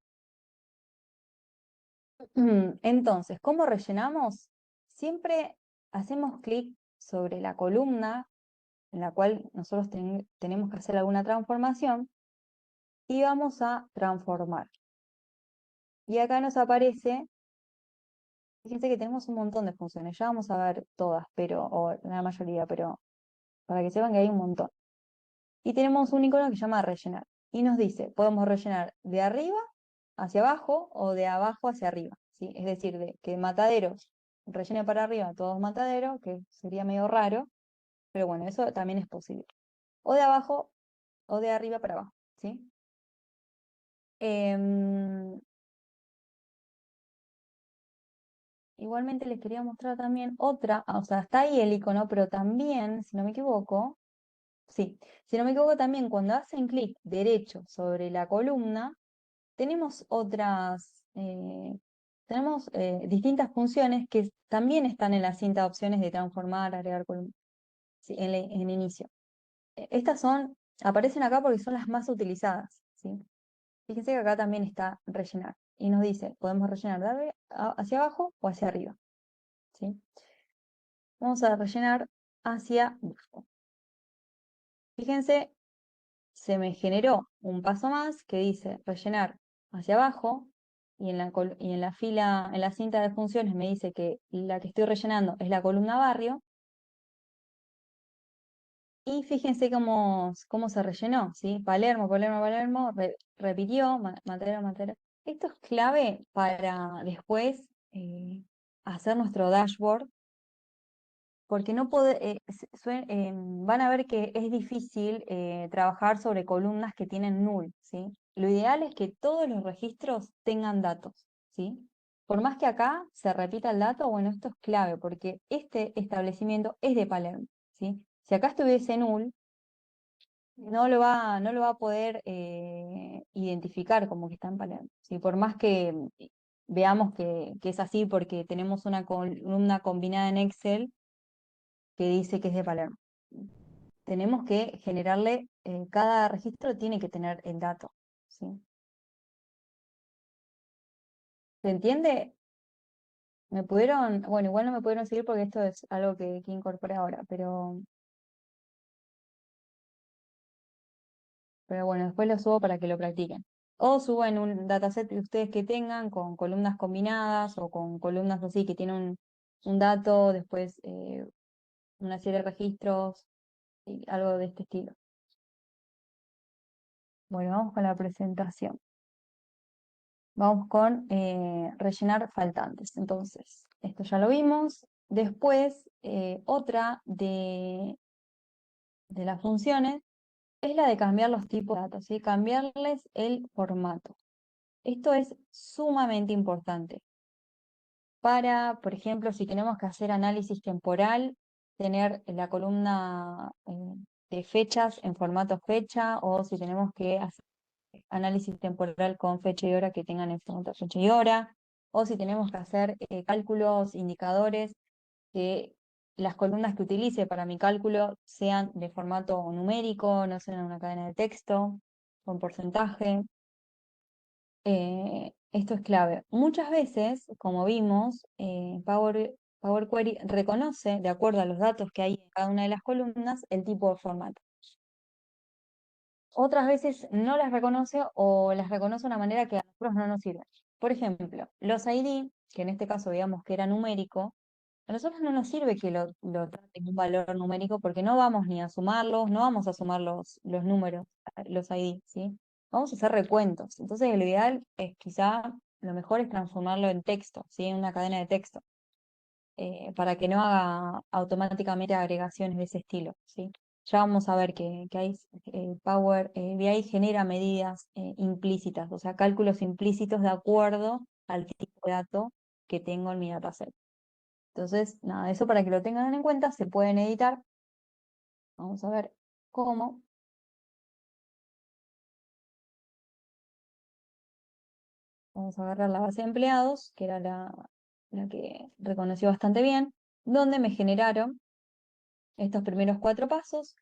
Entonces, ¿cómo rellenamos? Siempre hacemos clic sobre la columna en la cual nosotros tenemos que hacer alguna transformación y vamos a transformar. Y acá nos aparece, fíjense que tenemos un montón de funciones, ya vamos a ver todas, o la mayoría, pero para que sepan que hay un montón. Y tenemos un icono que se llama rellenar. Y nos dice, podemos rellenar de arriba hacia abajo o de abajo hacia arriba, ¿sí? Es decir, que mataderos rellene para arriba todos mataderos, que sería medio raro, pero bueno, eso también es posible. O de abajo o de arriba para abajo, ¿sí? Em, Igualmente les quería mostrar también otra, o sea, está ahí el icono, pero también, si no me equivoco, sí, si no me equivoco también cuando hacen clic derecho sobre la columna, tenemos distintas funciones que también están en la cinta de opciones de transformar, agregar columna, sí, en inicio. Estas aparecen acá porque son las más utilizadas, ¿sí? Fíjense que acá también está rellenar y nos dice, podemos rellenar hacia abajo o hacia arriba, ¿sí? Vamos a rellenar hacia abajo. Fíjense, se me generó un paso más que dice rellenar hacia abajo y en la fila, en la cinta de funciones me dice que la que estoy rellenando es la columna barrio. Y fíjense cómo se rellenó, ¿sí? Palermo, Palermo, Palermo, repitió, Matera, Matera. Esto es clave para después hacer nuestro dashboard, porque no van a ver que es difícil trabajar sobre columnas que tienen null, ¿sí? Lo ideal es que todos los registros tengan datos, ¿sí? Por más que acá se repita el dato, bueno, esto es clave, porque este establecimiento es de Palermo, ¿sí? Si acá estuviese null, no lo va a poder identificar como que está en Palermo, ¿sí? Por más que veamos que es así porque tenemos una columna combinada en Excel que dice que es de Palermo. Tenemos que generarle, cada registro tiene que tener el dato, ¿sí? ¿Se entiende? Bueno, igual no me pudieron seguir porque esto es algo que incorporé ahora, pero bueno, después lo subo para que lo practiquen. O suben un dataset que ustedes que tengan con columnas combinadas o con columnas así que tienen un dato, después una serie de registros y algo de este estilo. Bueno, vamos con la presentación. Vamos con rellenar faltantes. Entonces, esto ya lo vimos. Después, otra de las funciones es la de cambiar los tipos de datos, ¿sí? Cambiarles el formato. Esto es sumamente importante para, por ejemplo, si tenemos que hacer análisis temporal, tener la columna de fechas en formato fecha, o si tenemos que hacer análisis temporal con fecha y hora que tengan en formato fecha y hora, o si tenemos que hacer cálculos, indicadores, que las columnas que utilice para mi cálculo sean de formato numérico, no sean una cadena de texto, con porcentaje. Esto es clave. Muchas veces, como vimos, Power Query reconoce, de acuerdo a los datos que hay en cada una de las columnas, el tipo de formato. Otras veces no las reconoce o las reconoce de una manera que a nosotros no nos sirve. Por ejemplo, los ID, que en este caso veíamos que era numérico, a nosotros no nos sirve que lo traten un valor numérico porque no vamos ni a sumarlos, no vamos a sumar los números, los ID, ¿sí? Vamos a hacer recuentos. Entonces, lo ideal es quizá lo mejor es transformarlo en texto, ¿sí? En una cadena de texto, para que no haga automáticamente agregaciones de ese estilo, ¿sí? Ya vamos a ver que hay, Power BI genera medidas implícitas, o sea, cálculos implícitos de acuerdo al tipo de dato que tengo en mi dataset. Entonces, nada, eso para que lo tengan en cuenta, se pueden editar. Vamos a ver cómo. Vamos a agarrar la base de empleados, que era la que reconoció bastante bien, donde me generaron estos primeros 4 pasos.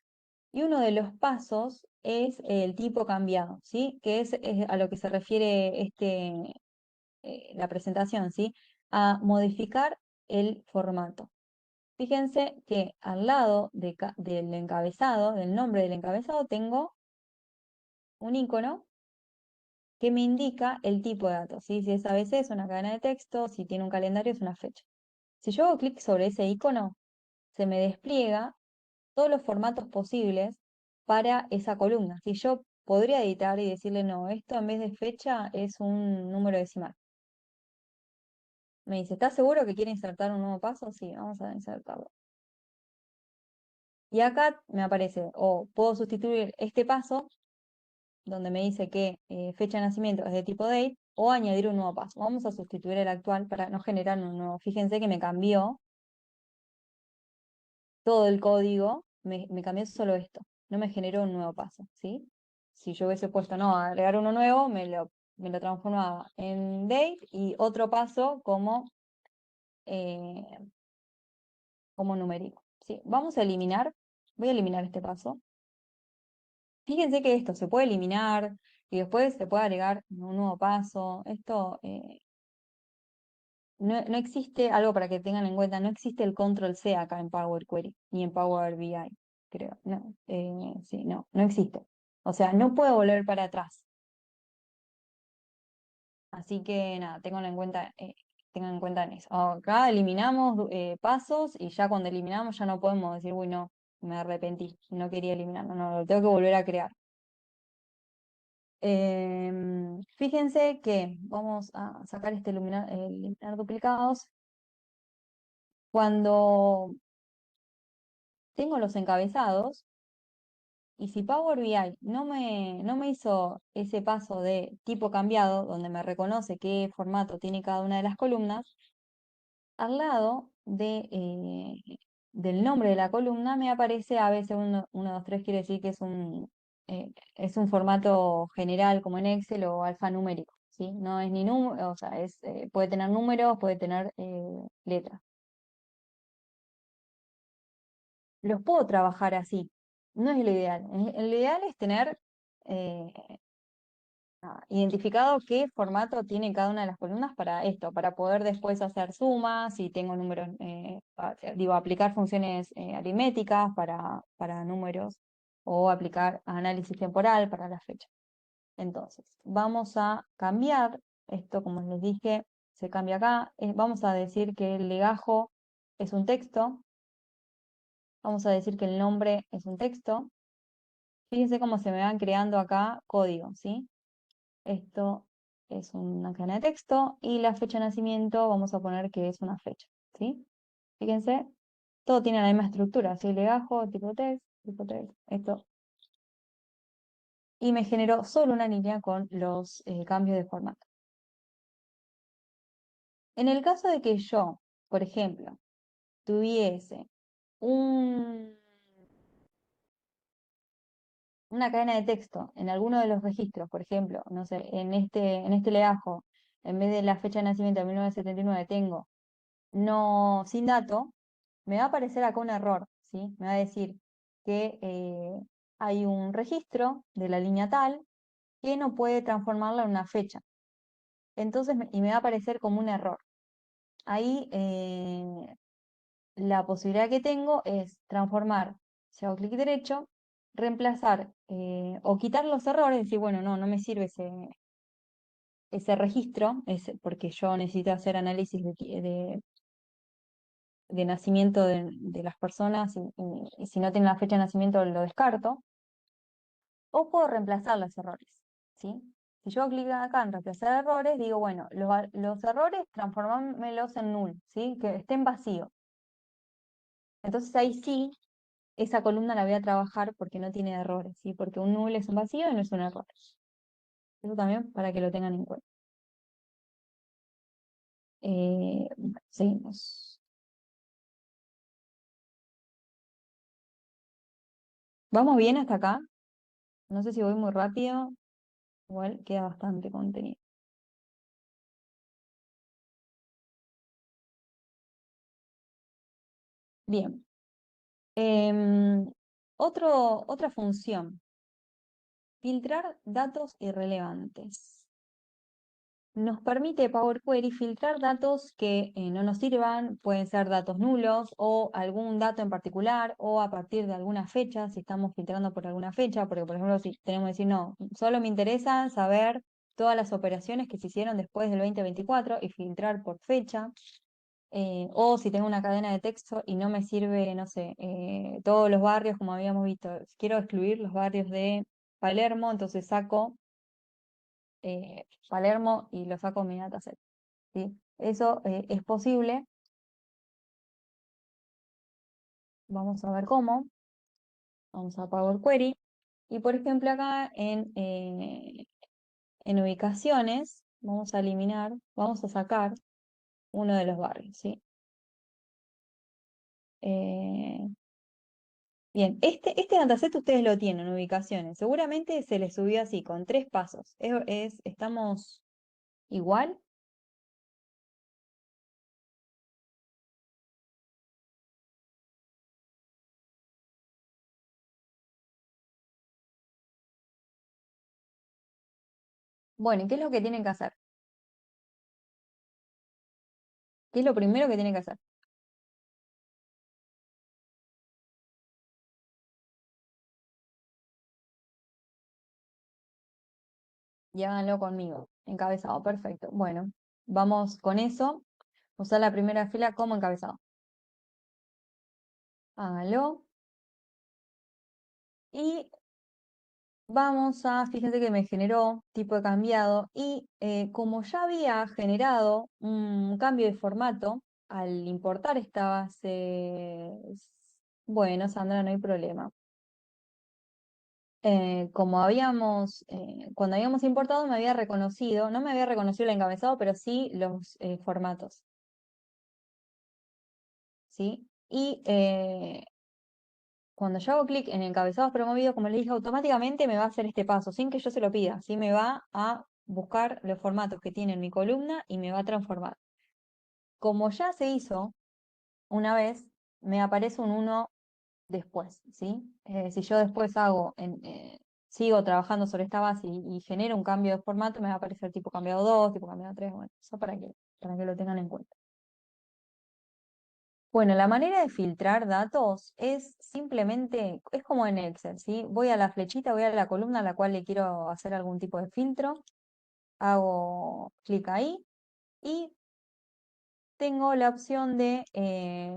Y uno de los pasos es el tipo cambiado, ¿sí? Que es a lo que se refiere la presentación, ¿sí? A modificar el formato. Fíjense que al lado del encabezado, del nombre del encabezado, tengo un icono que me indica el tipo de datos, ¿sí? Si es ABC es una cadena de texto, si tiene un calendario es una fecha. Si yo hago clic sobre ese icono, se me despliega todos los formatos posibles para esa columna. Si yo podría editar y decirle, no, esto en vez de fecha es un número decimal. Me dice, ¿estás seguro que quiere insertar un nuevo paso? Sí, vamos a insertarlo. Y acá me aparece, o puedo sustituir este paso, donde me dice que fecha de nacimiento es de tipo date, o añadir un nuevo paso. Vamos a sustituir el actual para no generar un nuevo. Fíjense que me cambió todo el código, me cambió solo esto, no me generó un nuevo paso, ¿sí? Si yo hubiese puesto, no, agregar uno nuevo, me lo transformaba en date y otro paso eh, como numérico, ¿sí? Vamos a eliminar, voy a eliminar este paso. Fíjense que esto se puede eliminar y después se puede agregar un nuevo paso. Esto no existe algo para que tengan en cuenta, no existe el control C acá en Power Query ni en Power BI, creo. No, sí, no existe. O sea, no puedo volver para atrás. Así que nada, tengan en cuenta en eso. Acá eliminamos pasos y ya cuando eliminamos ya no podemos decir, uy, no, me arrepentí, no quería eliminarlo, no, lo tengo que volver a crear. Fíjense que vamos a sacar eliminar duplicados. Cuando tengo los encabezados, y si Power BI no me hizo ese paso de tipo cambiado, donde me reconoce qué formato tiene cada una de las columnas, al lado del nombre de la columna me aparece ABC 1, 2, 3, quiere decir que es un formato general como en Excel o alfanumérico, ¿sí? No es ni número, o sea, puede tener números, puede tener letras. Los puedo trabajar así, no es lo ideal. Lo ideal es tener eh, identificado qué formato tiene cada una de las columnas para esto, para poder después hacer sumas, si tengo números, aplicar funciones aritméticas para números o aplicar análisis temporal para la fecha. Entonces, vamos a cambiar esto, como les dije, se cambia acá. Vamos a decir que el legajo es un texto. Vamos a decir que el nombre es un texto. Fíjense cómo se me van creando acá códigos, ¿sí? Esto es una cadena de texto y la fecha de nacimiento vamos a poner que es una fecha, ¿sí? Fíjense, todo tiene la misma estructura, ¿sí? Legajo, tipo text, esto. Y me generó solo una línea con los cambios de formato. En el caso de que yo, por ejemplo, tuviese un una cadena de texto en alguno de los registros, por ejemplo, no sé, en este legajo, en vez de la fecha de nacimiento de 1979, tengo no sin dato, me va a aparecer acá un error, ¿sí? Me va a decir que hay un registro de la línea tal que no puede transformarla en una fecha. Entonces, y me va a aparecer como un error. Ahí la posibilidad que tengo es transformar, si hago clic derecho, reemplazar o quitar los errores, decir, bueno, no me sirve ese registro, porque yo necesito hacer análisis de nacimiento de las personas y si no tiene la fecha de nacimiento lo descarto, o puedo reemplazar los errores, ¿sí? Si yo clic acá en reemplazar errores, digo, bueno, los errores transformármelos en null, ¿sí? Que estén vacíos. Entonces ahí sí esa columna la voy a trabajar porque no tiene errores, ¿sí? Porque un null es un vacío y no es un error. Eso también para que lo tengan en cuenta. Bueno, seguimos. ¿Vamos bien hasta acá? No sé si voy muy rápido, igual queda bastante contenido. Bien. Otra función, filtrar datos irrelevantes. Nos permite Power Query filtrar datos que no nos sirvan, pueden ser datos nulos o algún dato en particular o a partir de alguna fecha, si estamos filtrando por alguna fecha, porque por ejemplo si tenemos que decir, no, solo me interesa saber todas las operaciones que se hicieron después del 2024 y filtrar por fecha. O si tengo una cadena de texto y no me sirve, no sé, todos los barrios como habíamos visto, si quiero excluir los barrios de Palermo, entonces saco Palermo y lo saco en mi dataset, ¿sí? Eso es posible, vamos a ver cómo. Vamos a Power Query. Y por ejemplo acá en ubicaciones, vamos a eliminar, vamos a sacar uno de los barrios, ¿sí? Eh, bien, este dataset ustedes lo tienen, ubicaciones. Seguramente se les subió así, con 3 pasos. ¿Estamos igual? Bueno, ¿y qué es lo que tienen que hacer? ¿Qué es lo primero que tienen que hacer? Y háganlo conmigo. Encabezado, perfecto. Bueno, vamos con eso. Usar la primera fila como encabezado. Háganlo. Y fíjense que me generó tipo de cambiado. Y como ya había generado un cambio de formato al importar esta base, bueno, Sandra, no hay problema. Cuando habíamos importado me había reconocido, no me había reconocido el encabezado, pero sí los formatos, ¿sí? Y cuando yo hago clic en encabezados promovidos, como les dije, automáticamente me va a hacer este paso, sin que yo se lo pida, ¿sí? Me va a buscar los formatos que tiene en mi columna y me va a transformar. Como ya se hizo una vez, me aparece un 1 después, ¿sí? Si yo después sigo trabajando sobre esta base y genero un cambio de formato, me va a aparecer tipo cambiado 2, tipo cambiado 3, bueno, eso para que lo tengan en cuenta. Bueno, la manera de filtrar datos es simplemente, es como en Excel, ¿sí? Voy a la flechita, voy a la columna a la cual le quiero hacer algún tipo de filtro, hago clic ahí y tengo la opción de,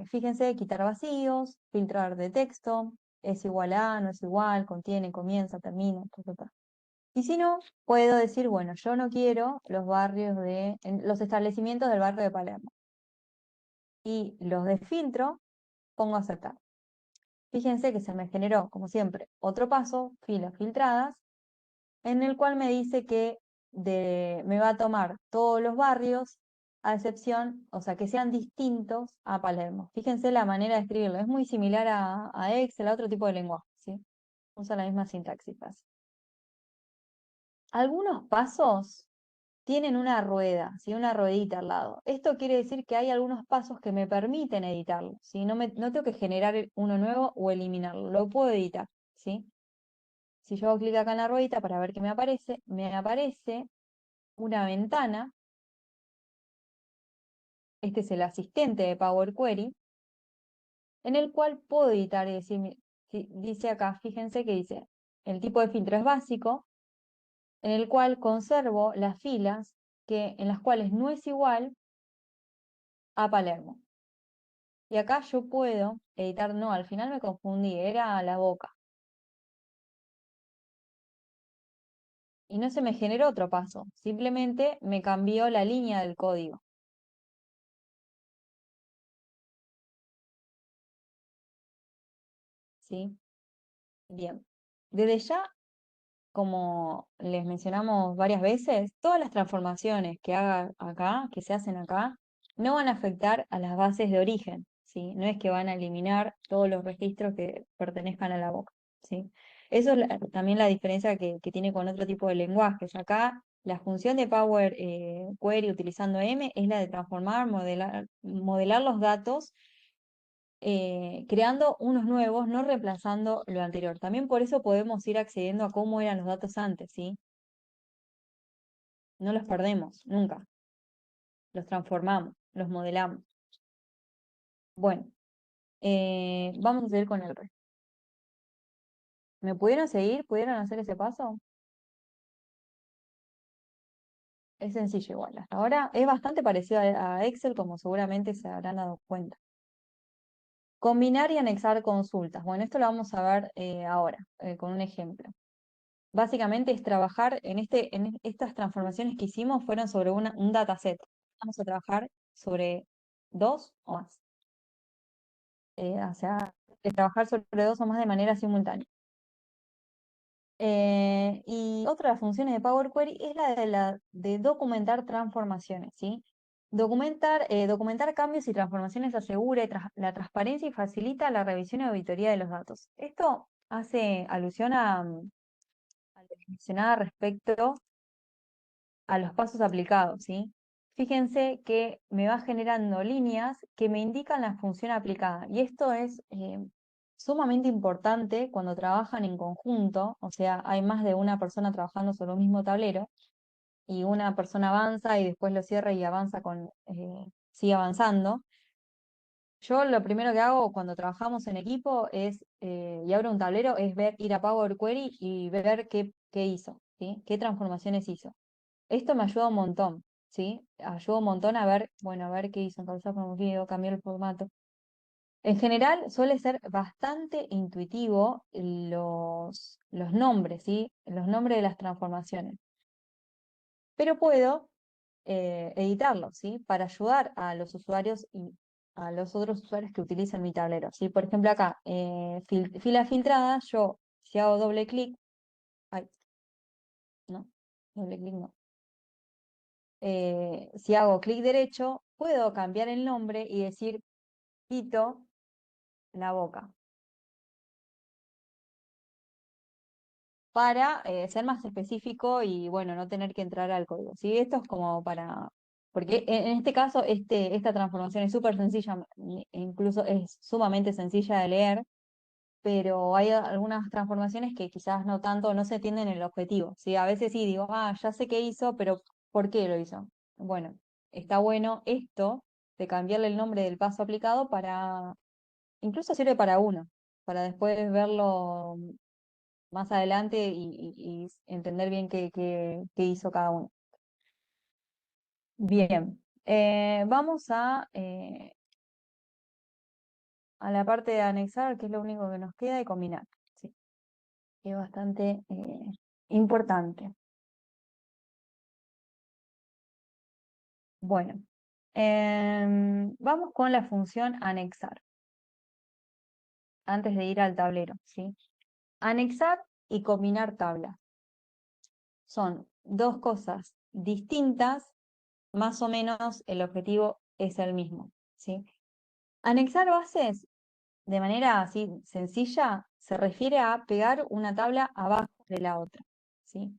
fíjense, quitar vacíos, filtrar de texto, es igual a, no es igual, contiene, comienza, termina, ta, ta, ta. Y si no, puedo decir, bueno, yo no quiero los establecimientos del barrio de Palermo. Y los de filtro, pongo aceptar. Fíjense que se me generó, como siempre, otro paso, filas filtradas, en el cual me dice que me va a tomar todos los barrios, a excepción, o sea, que sean distintos a Palermo. Fíjense la manera de escribirlo, es muy similar a Excel, a otro tipo de lenguaje, ¿sí? Usa la misma sintaxis casi. Algunos pasos tienen una rueda, ¿sí? Una ruedita al lado. Esto quiere decir que hay algunos pasos que me permiten editarlo, ¿sí? No tengo que generar uno nuevo o eliminarlo, lo puedo editar, ¿sí? Si yo hago clic acá en la ruedita para ver qué me aparece una ventana. Este es el asistente de Power Query, en el cual puedo editar y decir, dice acá, fíjense que dice, el tipo de filtro es básico, en el cual conservo las filas en las cuales no es igual a Palermo. Y acá yo puedo editar, no, al final me confundí, era la boca. Y no se me generó otro paso, simplemente me cambió la línea del código, ¿sí? Bien. Desde ya, como les mencionamos varias veces, todas las transformaciones que haga acá, que se hacen acá, no van a afectar a las bases de origen, ¿sí? No es que van a eliminar todos los registros que pertenezcan a la boca, ¿sí? Eso es también la diferencia que tiene con otro tipo de lenguajes. Acá la función de Power Query utilizando M es la de transformar, modelar los datos creando unos nuevos, no reemplazando lo anterior. También por eso podemos ir accediendo a cómo eran los datos antes, ¿sí? No los perdemos, nunca. Los transformamos, los modelamos. Bueno, vamos a seguir con el resto. ¿Me pudieron seguir? ¿Pudieron hacer ese paso? Es sencillo igual. Hasta ahora es bastante parecido a Excel, como seguramente se habrán dado cuenta. Combinar y anexar consultas. Bueno, esto lo vamos a ver ahora, con un ejemplo. Básicamente es trabajar estas transformaciones que hicimos fueron sobre un dataset. Vamos a trabajar sobre 2 o más. O sea, trabajar sobre dos o más de manera simultánea. Y otra de las funciones de Power Query es la de documentar transformaciones, ¿sí? Documentar cambios y transformaciones asegura la transparencia y facilita la revisión y auditoría de los datos. Esto hace alusión a lo que mencionaba respecto a los pasos aplicados, ¿sí? Fíjense que me va generando líneas que me indican la función aplicada. Y esto es sumamente importante cuando trabajan en conjunto, o sea, hay más de una persona trabajando sobre un mismo tablero y una persona avanza y después lo cierra y avanza sigue avanzando. Yo lo primero que hago cuando trabajamos en equipo y abro un tablero, es ir a Power Query y ver qué hizo, ¿sí? ¿Qué transformaciones hizo? Esto me ayuda un montón, ¿sí? Ayuda un montón a ver, bueno, a ver qué hizo, encabezar como video, cambiar el formato. En general suele ser bastante intuitivo los nombres, ¿sí? Los nombres de las transformaciones. Pero puedo editarlos, ¿sí? Para ayudar a los usuarios y a los otros usuarios que utilizan mi tablero, ¿sí? Por ejemplo, acá, fila filtrada, yo si hago doble clic, ay, no, doble clic no. Si hago clic derecho, puedo cambiar el nombre y decir Pito la boca para ser más específico y bueno, no tener que entrar al código. ¿Sí? Esto es como porque en este caso esta transformación es súper sencilla, incluso es sumamente sencilla de leer, pero hay algunas transformaciones que quizás no tanto, no se entienden el objetivo. ¿Sí? A veces sí digo, ya sé qué hizo, pero ¿por qué lo hizo? Bueno, está bueno esto de cambiarle el nombre del paso aplicado incluso sirve para uno, para después verlo más adelante y entender bien qué hizo cada uno. Bien, vamos a la parte de anexar, que es lo único que nos queda, y combinar. Sí, que es bastante importante. Bueno, vamos con la función anexar, antes de ir al tablero, ¿sí? Anexar y combinar tablas son dos cosas distintas, más o menos el objetivo es el mismo, ¿sí? Anexar bases de manera así sencilla se refiere a pegar una tabla abajo de la otra, ¿sí?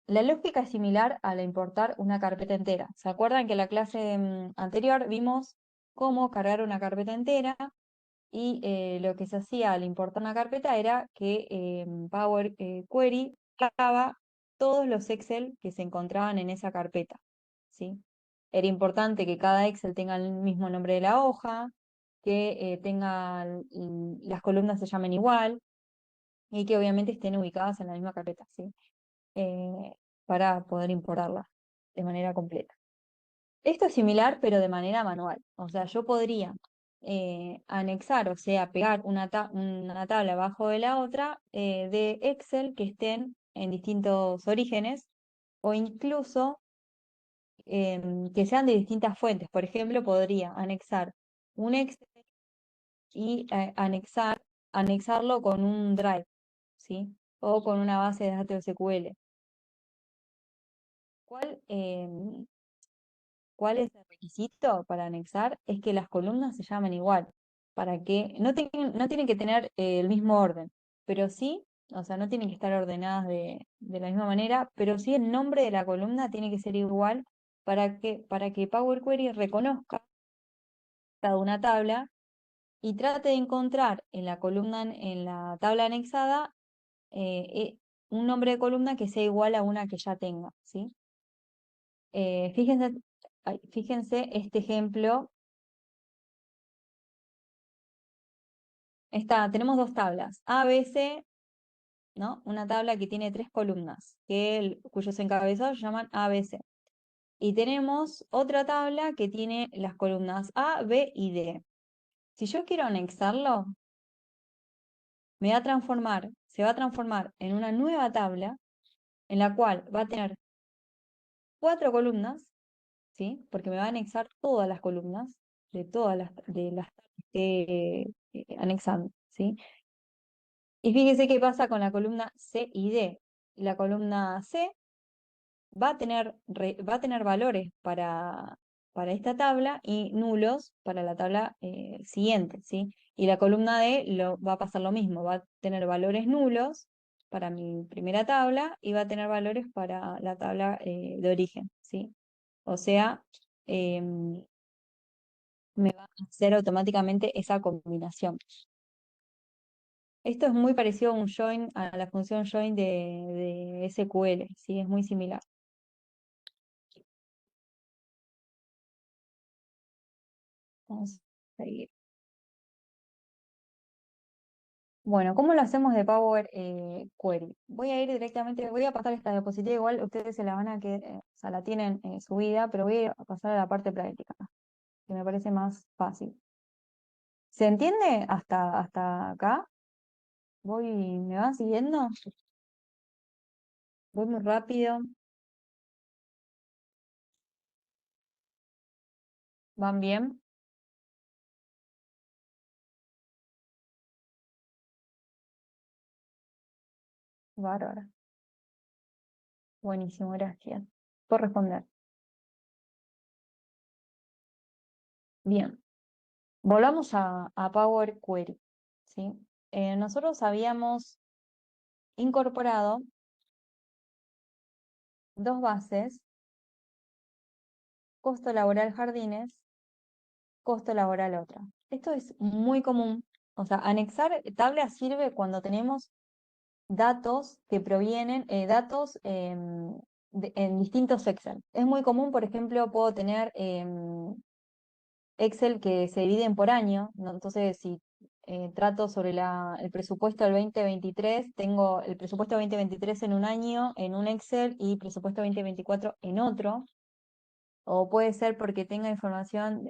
La lógica es similar a la importar una carpeta entera. ¿Se acuerdan que en la clase anterior vimos cómo cargar una carpeta entera? Y lo que se hacía al importar una carpeta era que Power Query cargaba todos los Excel que se encontraban en esa carpeta, ¿sí? Era importante que cada Excel tenga el mismo nombre de la hoja, que las columnas se llamen igual y que obviamente estén ubicadas en la misma carpeta, ¿sí? Eh, para poder importarlas de manera completa. Esto es similar, pero de manera manual. O sea, yo podría anexar, o sea, pegar una tabla abajo de la otra de Excel que estén en distintos orígenes o incluso que sean de distintas fuentes. Por ejemplo, podría anexar un Excel y anexarlo con un Drive, ¿sí? O con una base de datos SQL. ¿Cuál, em, ¿Cuál es el requisito para anexar? Es que las columnas se llamen igual, para que no tienen que tener el mismo orden, pero sí, o sea, no tienen que estar ordenadas de la misma manera, pero sí el nombre de la columna tiene que ser igual para que Power Query reconozca cada una tabla y trate de encontrar en la columna, en la tabla anexada, un nombre de columna que sea igual a una que ya tenga, ¿sí? Fíjense, fíjense este ejemplo. Tenemos dos tablas, A, B, C, ¿no? Una tabla que tiene tres columnas, cuyos encabezados se llaman A, B, C. Y tenemos otra tabla que tiene las columnas A, B y D. Si yo quiero anexarlo, se va a transformar en una nueva tabla en la cual va a tener cuatro columnas, ¿sí? Porque me va a anexar todas las columnas. de todas las tablas que anexando, ¿sí? Y fíjese qué pasa con la columna C y D. La columna C va a tener valores para esta tabla y nulos para la tabla siguiente, ¿sí? Y la columna D va a pasar lo mismo, va a tener valores nulos para mi primera tabla y va a tener valores para la tabla de origen, ¿sí? O sea, em, me va a hacer automáticamente esa combinación. Esto es muy parecido a un join, a la función join de SQL, ¿sí? Es muy similar. Vamos a seguir. Bueno, ¿cómo lo hacemos de Power Query? Voy a ir directamente, voy a pasar esta diapositiva, igual ustedes se la van a que, o sea, la tienen subida, pero voy a pasar a la parte práctica, que me parece más fácil. ¿Se entiende hasta acá? ¿Me van siguiendo? Voy muy rápido, ¿van bien? Bárbara. Buenísimo, gracias por responder. Bien, volvamos a Power Query, ¿sí? Nosotros habíamos incorporado dos bases, costo laboral jardines, costo laboral otra. Esto es muy común, o sea, anexar tabla sirve cuando tenemos datos que provienen, datos en distintos Excel. Es muy común, por ejemplo, puedo tener Excel que se dividen por año, ¿no? Entonces, si trato sobre el presupuesto del 2023, tengo el presupuesto 2023 en un año en un Excel y presupuesto 2024 en otro. O puede ser porque tenga información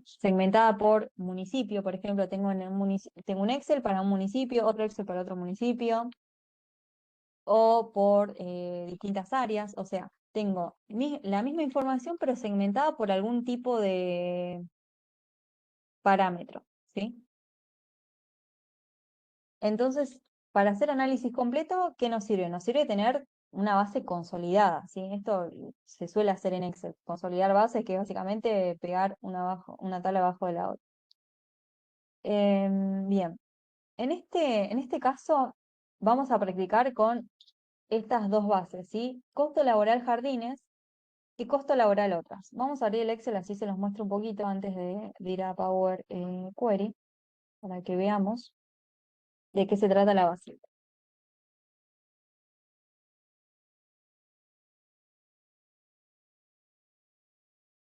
segmentada por municipio. Por ejemplo, tengo un Excel para un municipio, otro Excel para otro municipio, o por distintas áreas. O sea, tengo la misma información, pero segmentada por algún tipo de parámetro, ¿sí? Entonces, para hacer análisis completo, ¿qué nos sirve? Nos sirve tener una base consolidada, ¿sí? Esto se suele hacer en Excel. Consolidar bases, que es básicamente pegar una tabla abajo de la otra. Bien, en este caso vamos a practicar con estas dos bases, ¿sí? Costo laboral jardines y costo laboral otras. Vamos a abrir el Excel, así se los muestro un poquito antes de ir a Power Query, para que veamos de qué se trata la base.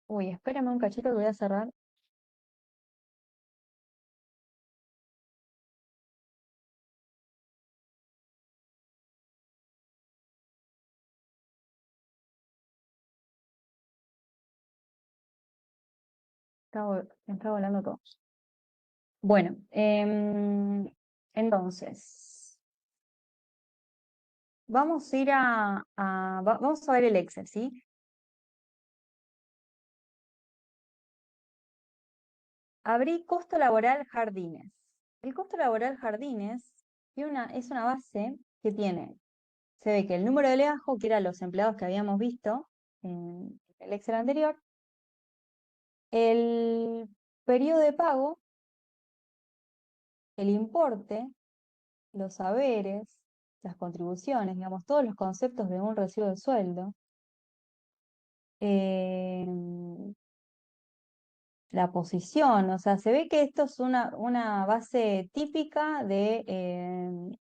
Uy, espérame un cachito que voy a cerrar. Me está volando todo. Bueno, entonces, vamos a ir vamos a ver el Excel, ¿sí? Abrí costo laboral jardines. El costo laboral jardines es una base que tiene, se ve que el número de leajo, que eran los empleados que habíamos visto en el Excel anterior, el periodo de pago, el importe, los saberes, las contribuciones, digamos, todos los conceptos de un recibo de sueldo, em, la posición, o sea, se ve que esto es una base típica de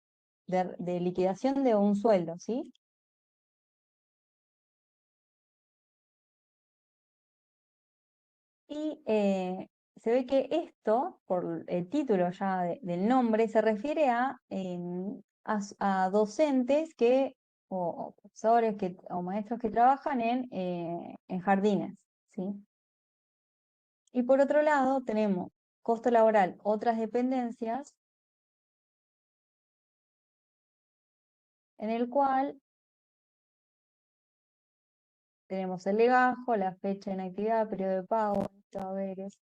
liquidación de un sueldo, ¿sí? Y se ve que esto, por el título ya del nombre, se refiere a docentes o profesores o maestros que trabajan en jardines, ¿sí? Y por otro lado, tenemos costo laboral, otras dependencias, en el cual tenemos el legajo, la fecha de inactividad, periodo de pago, haberes.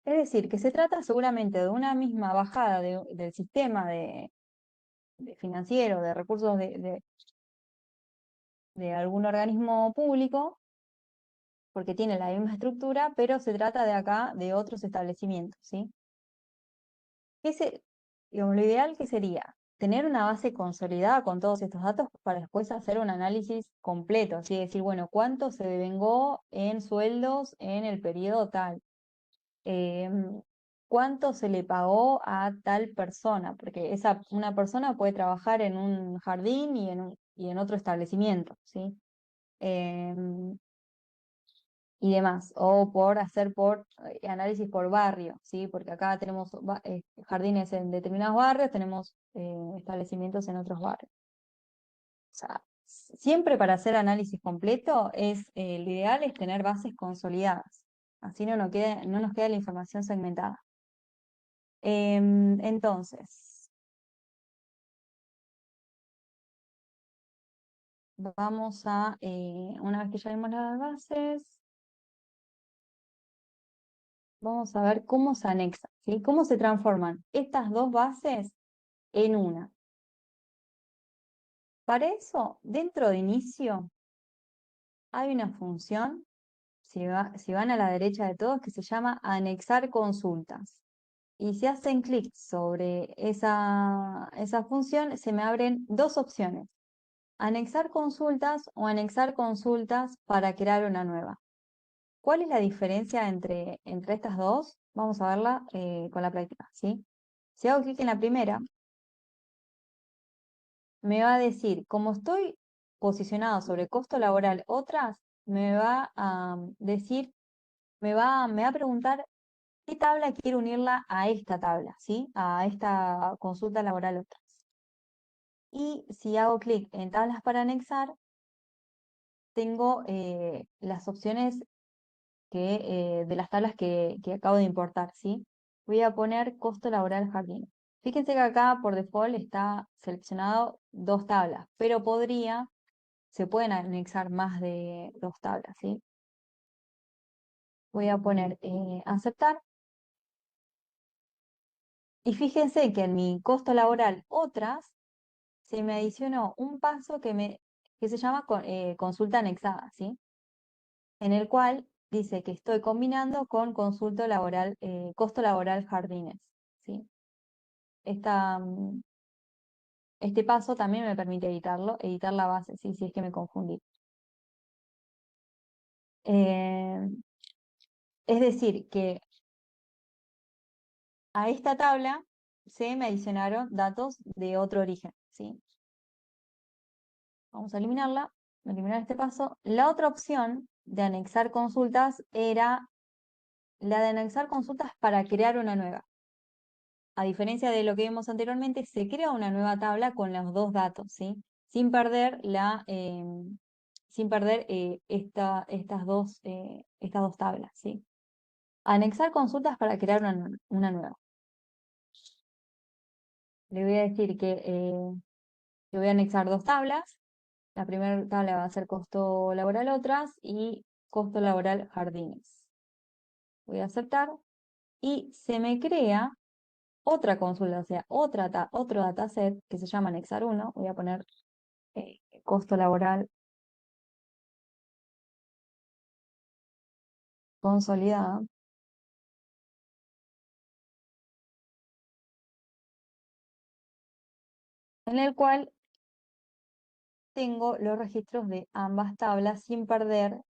Es decir, que se trata seguramente de una misma bajada del sistema de financiero, de recursos de algún organismo público, porque tiene la misma estructura, pero se trata de acá de otros establecimientos, ¿sí? Ese, digamos, lo ideal que sería tener una base consolidada con todos estos datos para después hacer un análisis completo, así decir, bueno, cuánto se devengó en sueldos en el periodo tal, em, cuánto se le pagó a tal persona, porque una persona puede trabajar en un jardín y en otro establecimiento, ¿sí? Em, y demás, o por hacer por análisis por barrio, ¿sí? Porque acá tenemos jardines en determinados barrios, tenemos establecimientos en otros barrios. O sea, siempre para hacer análisis completo lo ideal es tener bases consolidadas, así no nos queda la información segmentada. Entonces, vamos una vez que ya vimos las bases, vamos a ver cómo se anexan, ¿sí? Cómo se transforman estas dos bases en una. Para eso, dentro de inicio, hay una función, si van a la derecha de todos, que se llama anexar consultas. Y si hacen clic sobre esa función, se me abren dos opciones: anexar consultas o anexar consultas para crear una nueva. ¿Cuál es la diferencia entre estas dos? Vamos a verla con la práctica, ¿sí? Si hago clic en la primera, me va a decir, como estoy posicionado sobre costo laboral otras, me va a decir, me va a preguntar qué tabla quiero unirla a esta tabla, ¿sí? A esta consulta laboral otras. Y si hago clic en tablas para anexar, tengo las opciones de las tablas que acabo de importar, ¿sí? Voy a poner costo laboral jardín. Fíjense que acá por default está seleccionado dos tablas, pero se pueden anexar más de dos tablas, ¿sí? Voy a poner aceptar. Y fíjense que en mi costo laboral otras se me adicionó un paso que se llama consulta anexada, ¿sí? En el cual dice que estoy combinando con consulta laboral, costo laboral jardines, ¿sí? Este paso también me permite editar la base, ¿sí? Si es que me confundí. Eh, es decir, que a esta tabla se me adicionaron datos de otro origen, ¿sí? Vamos a eliminar este paso. La otra opción de anexar consultas era la de anexar consultas para crear una nueva. A diferencia de lo que vimos anteriormente, se crea una nueva tabla con los dos datos, ¿sí? Sin perder estas dos tablas, ¿sí? Anexar consultas para crear una nueva. Le voy a decir que le voy a anexar dos tablas. La primera tabla va a ser costo laboral otras y costo laboral jardines. Voy a aceptar y se me crea otra consulta, o sea, otro dataset que se llama anexar 1. Voy a poner costo laboral consolidado, en el cual tengo los registros de ambas tablas sin perder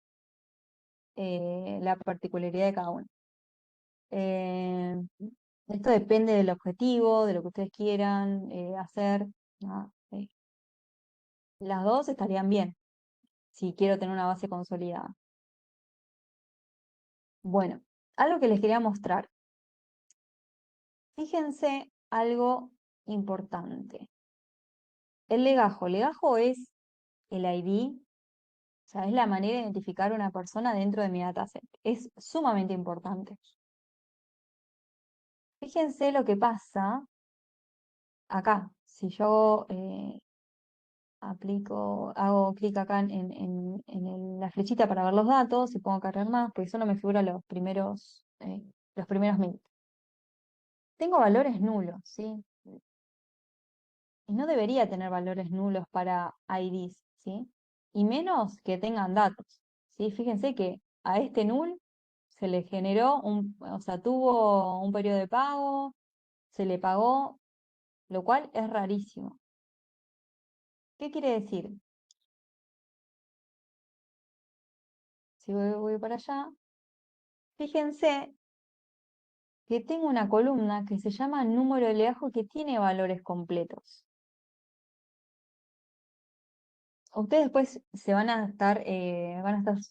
la particularidad de cada una. Eh, Esto depende del objetivo, de lo que ustedes quieran hacer. ¿No? Las dos estarían bien si quiero tener una base consolidada. Bueno, algo que les quería mostrar. Fíjense algo importante. Legajo es el ID, o sea, es la manera de identificar a una persona dentro de mi dataset. Es sumamente importante. Fíjense lo que pasa acá. Si yo hago clic acá la flechita para ver los datos y pongo cargar más, porque solo me figura los primeros 1000. Tengo valores nulos, ¿sí? Y no debería tener valores nulos para IDs, ¿sí? Y menos que tengan datos, ¿sí? Fíjense que a este null se le generó o sea, tuvo un periodo de pago, se le pagó, lo cual es rarísimo. ¿Qué quiere decir? Si voy para allá, fíjense que tengo una columna que se llama número de legajo que tiene valores completos. Ustedes después van a estar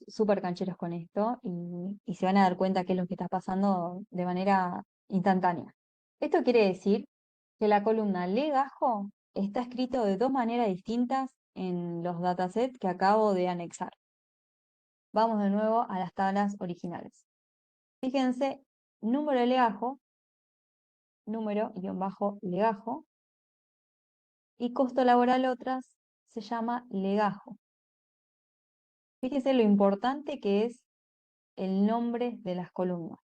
súper cancheros con esto y se van a dar cuenta qué es lo que está pasando de manera instantánea. Esto quiere decir que la columna legajo está escrito de dos maneras distintas en los datasets que acabo de anexar. Vamos de nuevo a las tablas originales. Fíjense, número de legajo, número-legajo, y costo laboral otras se llama legajo. Fíjense lo importante que es el nombre de las columnas.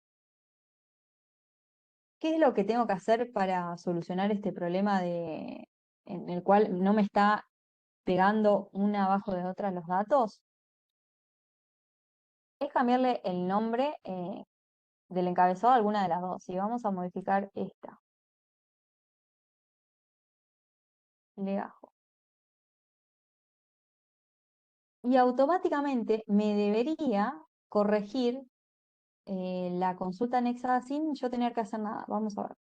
¿Qué es lo que tengo que hacer para solucionar este problema en el cual no me está pegando una abajo de otra los datos? Es cambiarle el nombre del encabezado a alguna de las dos. Y vamos a modificar esta, legajo. Y automáticamente me debería corregir la consulta anexada sin yo tener que hacer nada. Vamos a ver.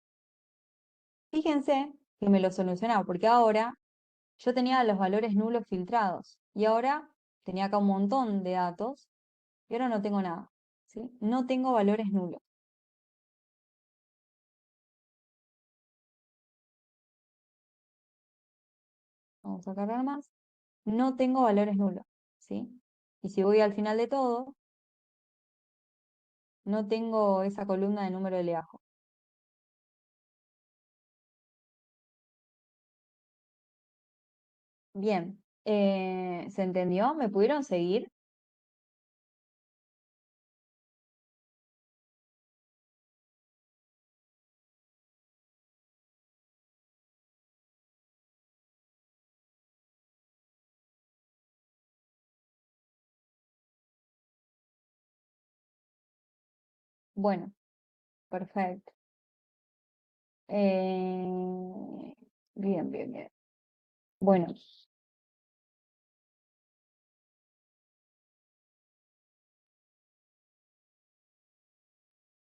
Fíjense que me lo solucionaba, porque ahora yo tenía los valores nulos filtrados y ahora tenía acá un montón de datos y ahora no tengo nada, ¿sí? No tengo valores nulos. Vamos a cargar más. No tengo valores nulos, ¿sí? Y si voy al final de todo, no tengo esa columna de número de legajo. Bien, ¿se entendió? ¿Me pudieron seguir? Bueno, perfecto. Bien, bien, bien. Bueno,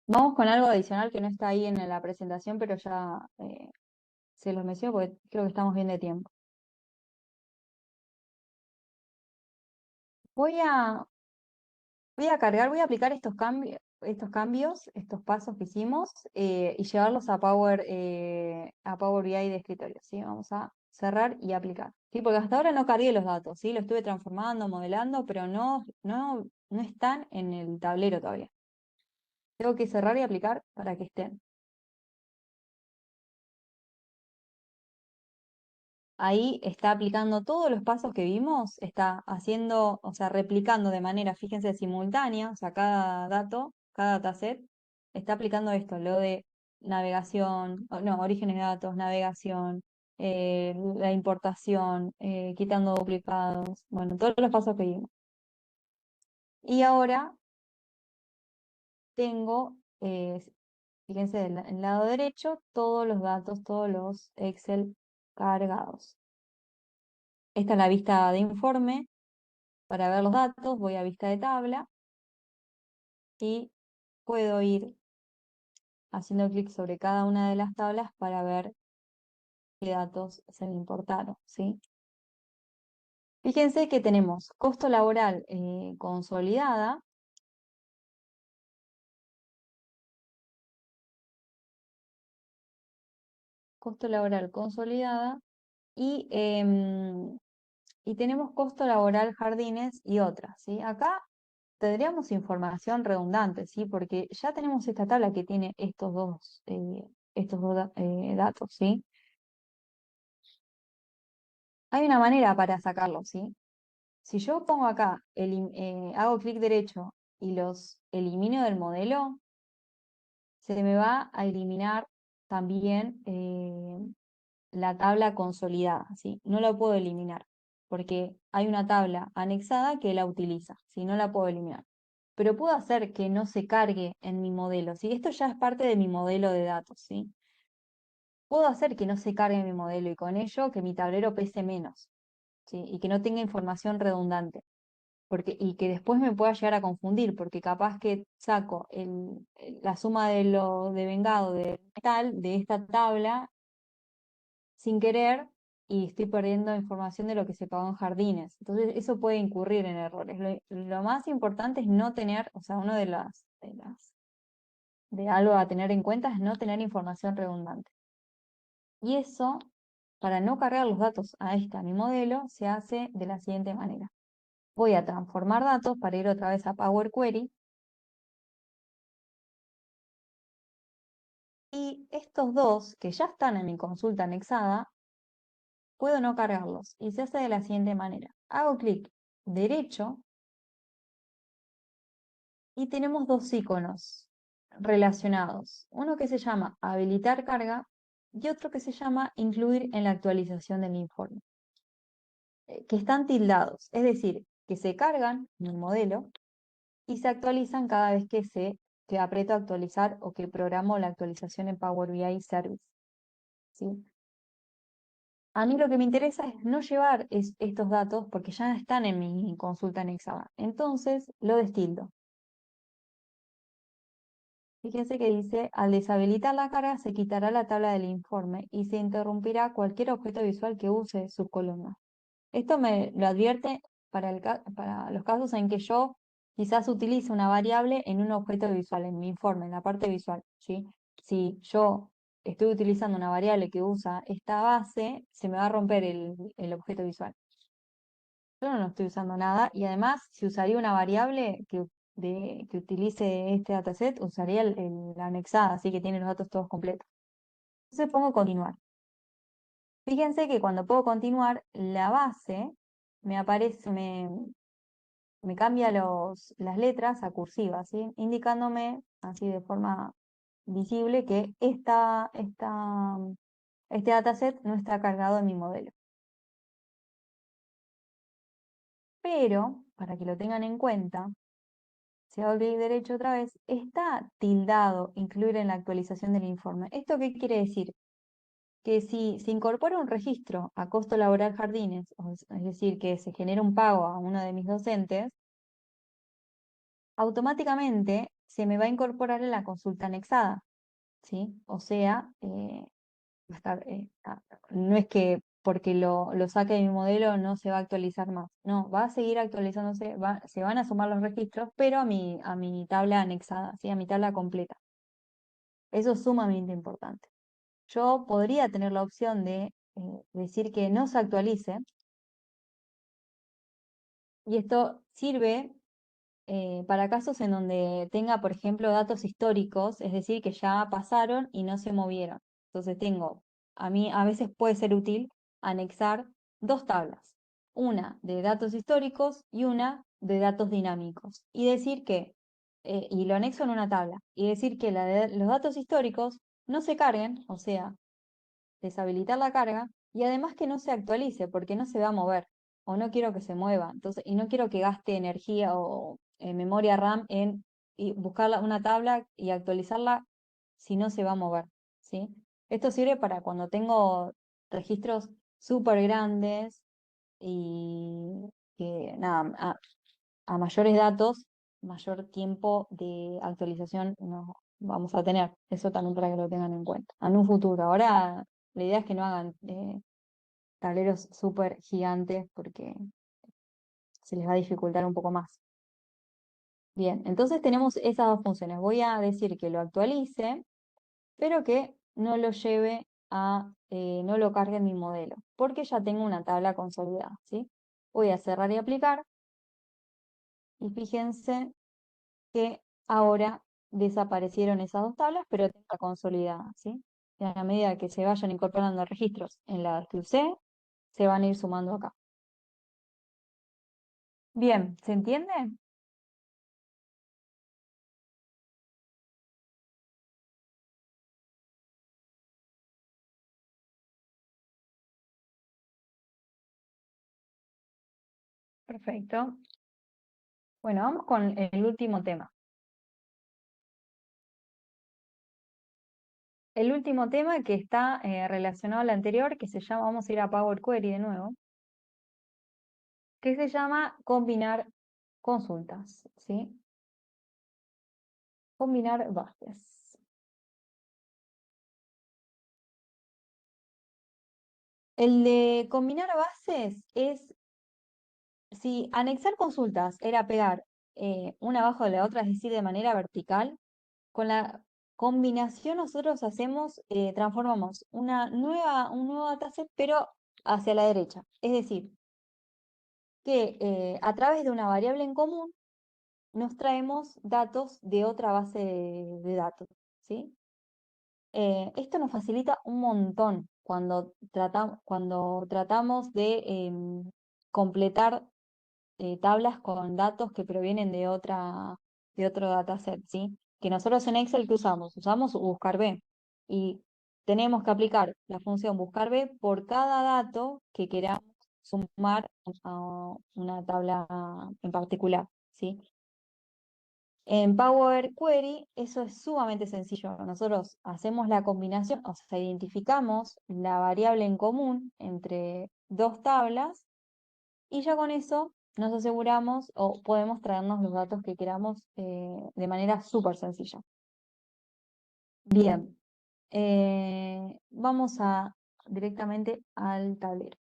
vamos con algo adicional que no está ahí en la presentación, pero ya se los menciono porque creo que estamos bien de tiempo. Voy a, voy a aplicar estos cambios, estos pasos que hicimos y llevarlos a Power BI de escritorio, ¿sí? Vamos a cerrar y aplicar, ¿sí? Porque hasta ahora no cargué los datos, ¿sí? Lo estuve transformando, modelando, pero no están en el tablero todavía. Tengo que cerrar y aplicar para que estén. Ahí está aplicando todos los pasos que vimos, está haciendo, o sea, replicando de manera, fíjense, simultánea, o sea, cada dato, cada dataset, está aplicando esto, lo de navegación, no, orígenes de datos, navegación, la importación, quitando duplicados, bueno, todos los pasos que vimos. Y ahora tengo, fíjense, del lado derecho, todos los datos, todos los Excel cargados. Esta es la vista de informe. Para ver los datos, voy a vista de tabla y puedo ir haciendo clic sobre cada una de las tablas para ver qué datos se me importaron, ¿sí? Fíjense que tenemos costo laboral consolidada y tenemos costo laboral jardines y otras, ¿sí? Acá tendríamos información redundante, ¿sí? Porque ya tenemos esta tabla que tiene estos dos datos, ¿sí? Hay una manera para sacarlo, ¿sí? Si yo pongo acá, hago clic derecho y los elimino del modelo, se me va a eliminar también la tabla consolidada, ¿sí? No la puedo eliminar porque hay una tabla anexada que la utiliza, ¿sí? No la puedo eliminar. Pero puedo hacer que no se cargue en mi modelo, ¿sí? Esto ya es parte de mi modelo de datos, ¿sí? Puedo hacer que no se cargue en mi modelo y con ello que mi tablero pese menos, ¿sí? Y que no tenga información redundante. Y que después me pueda llegar a confundir, porque capaz que saco la suma de lo de vengado de tal, de esta tabla, sin querer, y estoy perdiendo información de lo que se pagó en jardines. Entonces, eso puede incurrir en errores. Lo más importante es no tener, o sea, uno de algo a tener en cuenta es no tener información redundante. Y eso, para no cargar los datos a mi modelo, se hace de la siguiente manera. Voy a transformar datos para ir otra vez a Power Query. Y estos dos, que ya están en mi consulta anexada, puedo no cargarlos. Y se hace de la siguiente manera. Hago clic derecho y tenemos dos iconos relacionados. Uno que se llama habilitar carga y otro que se llama incluir en la actualización del informe. Que están tildados, es decir, que se cargan en el modelo y se actualizan cada vez que aprieto actualizar o que programo la actualización en Power BI Service. ¿Sí? A mí lo que me interesa es no llevar estos datos porque ya están en mi consulta anexada. Entonces lo destildo. Fíjense que dice, al deshabilitar la carga se quitará la tabla del informe y se interrumpirá cualquier objeto visual que use sus columnas. Esto me lo advierte para los casos en que yo quizás utilice una variable en un objeto visual, en mi informe, en la parte visual, ¿sí? Si yo estoy utilizando una variable que usa esta base, se me va a romper el objeto visual. Yo no estoy usando nada y además si usaría una variable que utilice este dataset, usaría la anexada, así que tiene los datos todos completos. Entonces pongo continuar. Fíjense que cuando puedo continuar, la base me aparece, me cambia las letras a cursivas, ¿sí? Indicándome así de forma visible que este dataset no está cargado en mi modelo. Pero, para que lo tengan en cuenta, si hago clic derecho otra vez, está tildado incluir en la actualización del informe. ¿Esto qué quiere decir? Que si se incorpora un registro a costo laboral jardines, es decir, que se genera un pago a uno de mis docentes, automáticamente se me va a incorporar en la consulta anexada, ¿sí? O sea, va a estar, no es que porque lo saque de mi modelo no se va a actualizar más, no, va a seguir actualizándose, se van a sumar los registros, pero a mi tabla anexada, ¿sí? A mi tabla completa. Eso es sumamente importante. Yo podría tener la opción de decir que no se actualice, y esto sirve para casos en donde tenga, por ejemplo, datos históricos, es decir, que ya pasaron y no se movieron. Entonces a mí a veces puede ser útil anexar dos tablas, una de datos históricos y una de datos dinámicos. Y decir y lo anexo en una tabla, y decir que la de los datos históricos no se carguen, o sea, deshabilitar la carga y además que no se actualice porque no se va a mover o no quiero que se mueva. Entonces, y no quiero que gaste energía o memoria RAM en buscar una tabla y actualizarla si no se va a mover, ¿sí? Esto sirve para cuando tengo registros súper grandes y que nada, a mayores datos, mayor tiempo de actualización no vamos a tener. Eso también para que lo tengan en cuenta. En un futuro. Ahora la idea es que no hagan tableros súper gigantes porque se les va a dificultar un poco más. Bien, entonces tenemos esas dos funciones. Voy a decir que lo actualice, pero que no lo lleve no lo cargue en mi modelo, porque ya tengo una tabla consolidada, ¿sí? Voy a cerrar y aplicar, y fíjense que ahora desaparecieron esas dos tablas, pero está consolidada, ¿sí? Y a medida que se vayan incorporando registros en las que usé, se van a ir sumando acá. Bien, ¿se entiende? Perfecto. Bueno, vamos con el último tema. El último tema que está relacionado al anterior, que se llama, vamos a ir a Power Query de nuevo, que se llama combinar consultas, ¿sí? Combinar bases. El de combinar bases es, si anexar consultas era pegar una abajo de la otra, es decir, de manera vertical, con la combinación nosotros hacemos, transformamos un nuevo dataset, pero hacia la derecha. Es decir, que a través de una variable en común nos traemos datos de otra base de datos, ¿sí? Esto nos facilita un montón cuando tratamos de completar tablas con datos que provienen de otro dataset, ¿sí? Que nosotros en Excel, ¿qué usamos? Usamos buscar B y tenemos que aplicar la función buscar B por cada dato que queramos sumar a una tabla en particular, ¿sí? En Power Query eso es sumamente sencillo. Nosotros hacemos la combinación, o sea, identificamos la variable en común entre dos tablas y ya con eso nos aseguramos o podemos traernos los datos que queramos de manera súper sencilla. Bien, vamos directamente al tablero.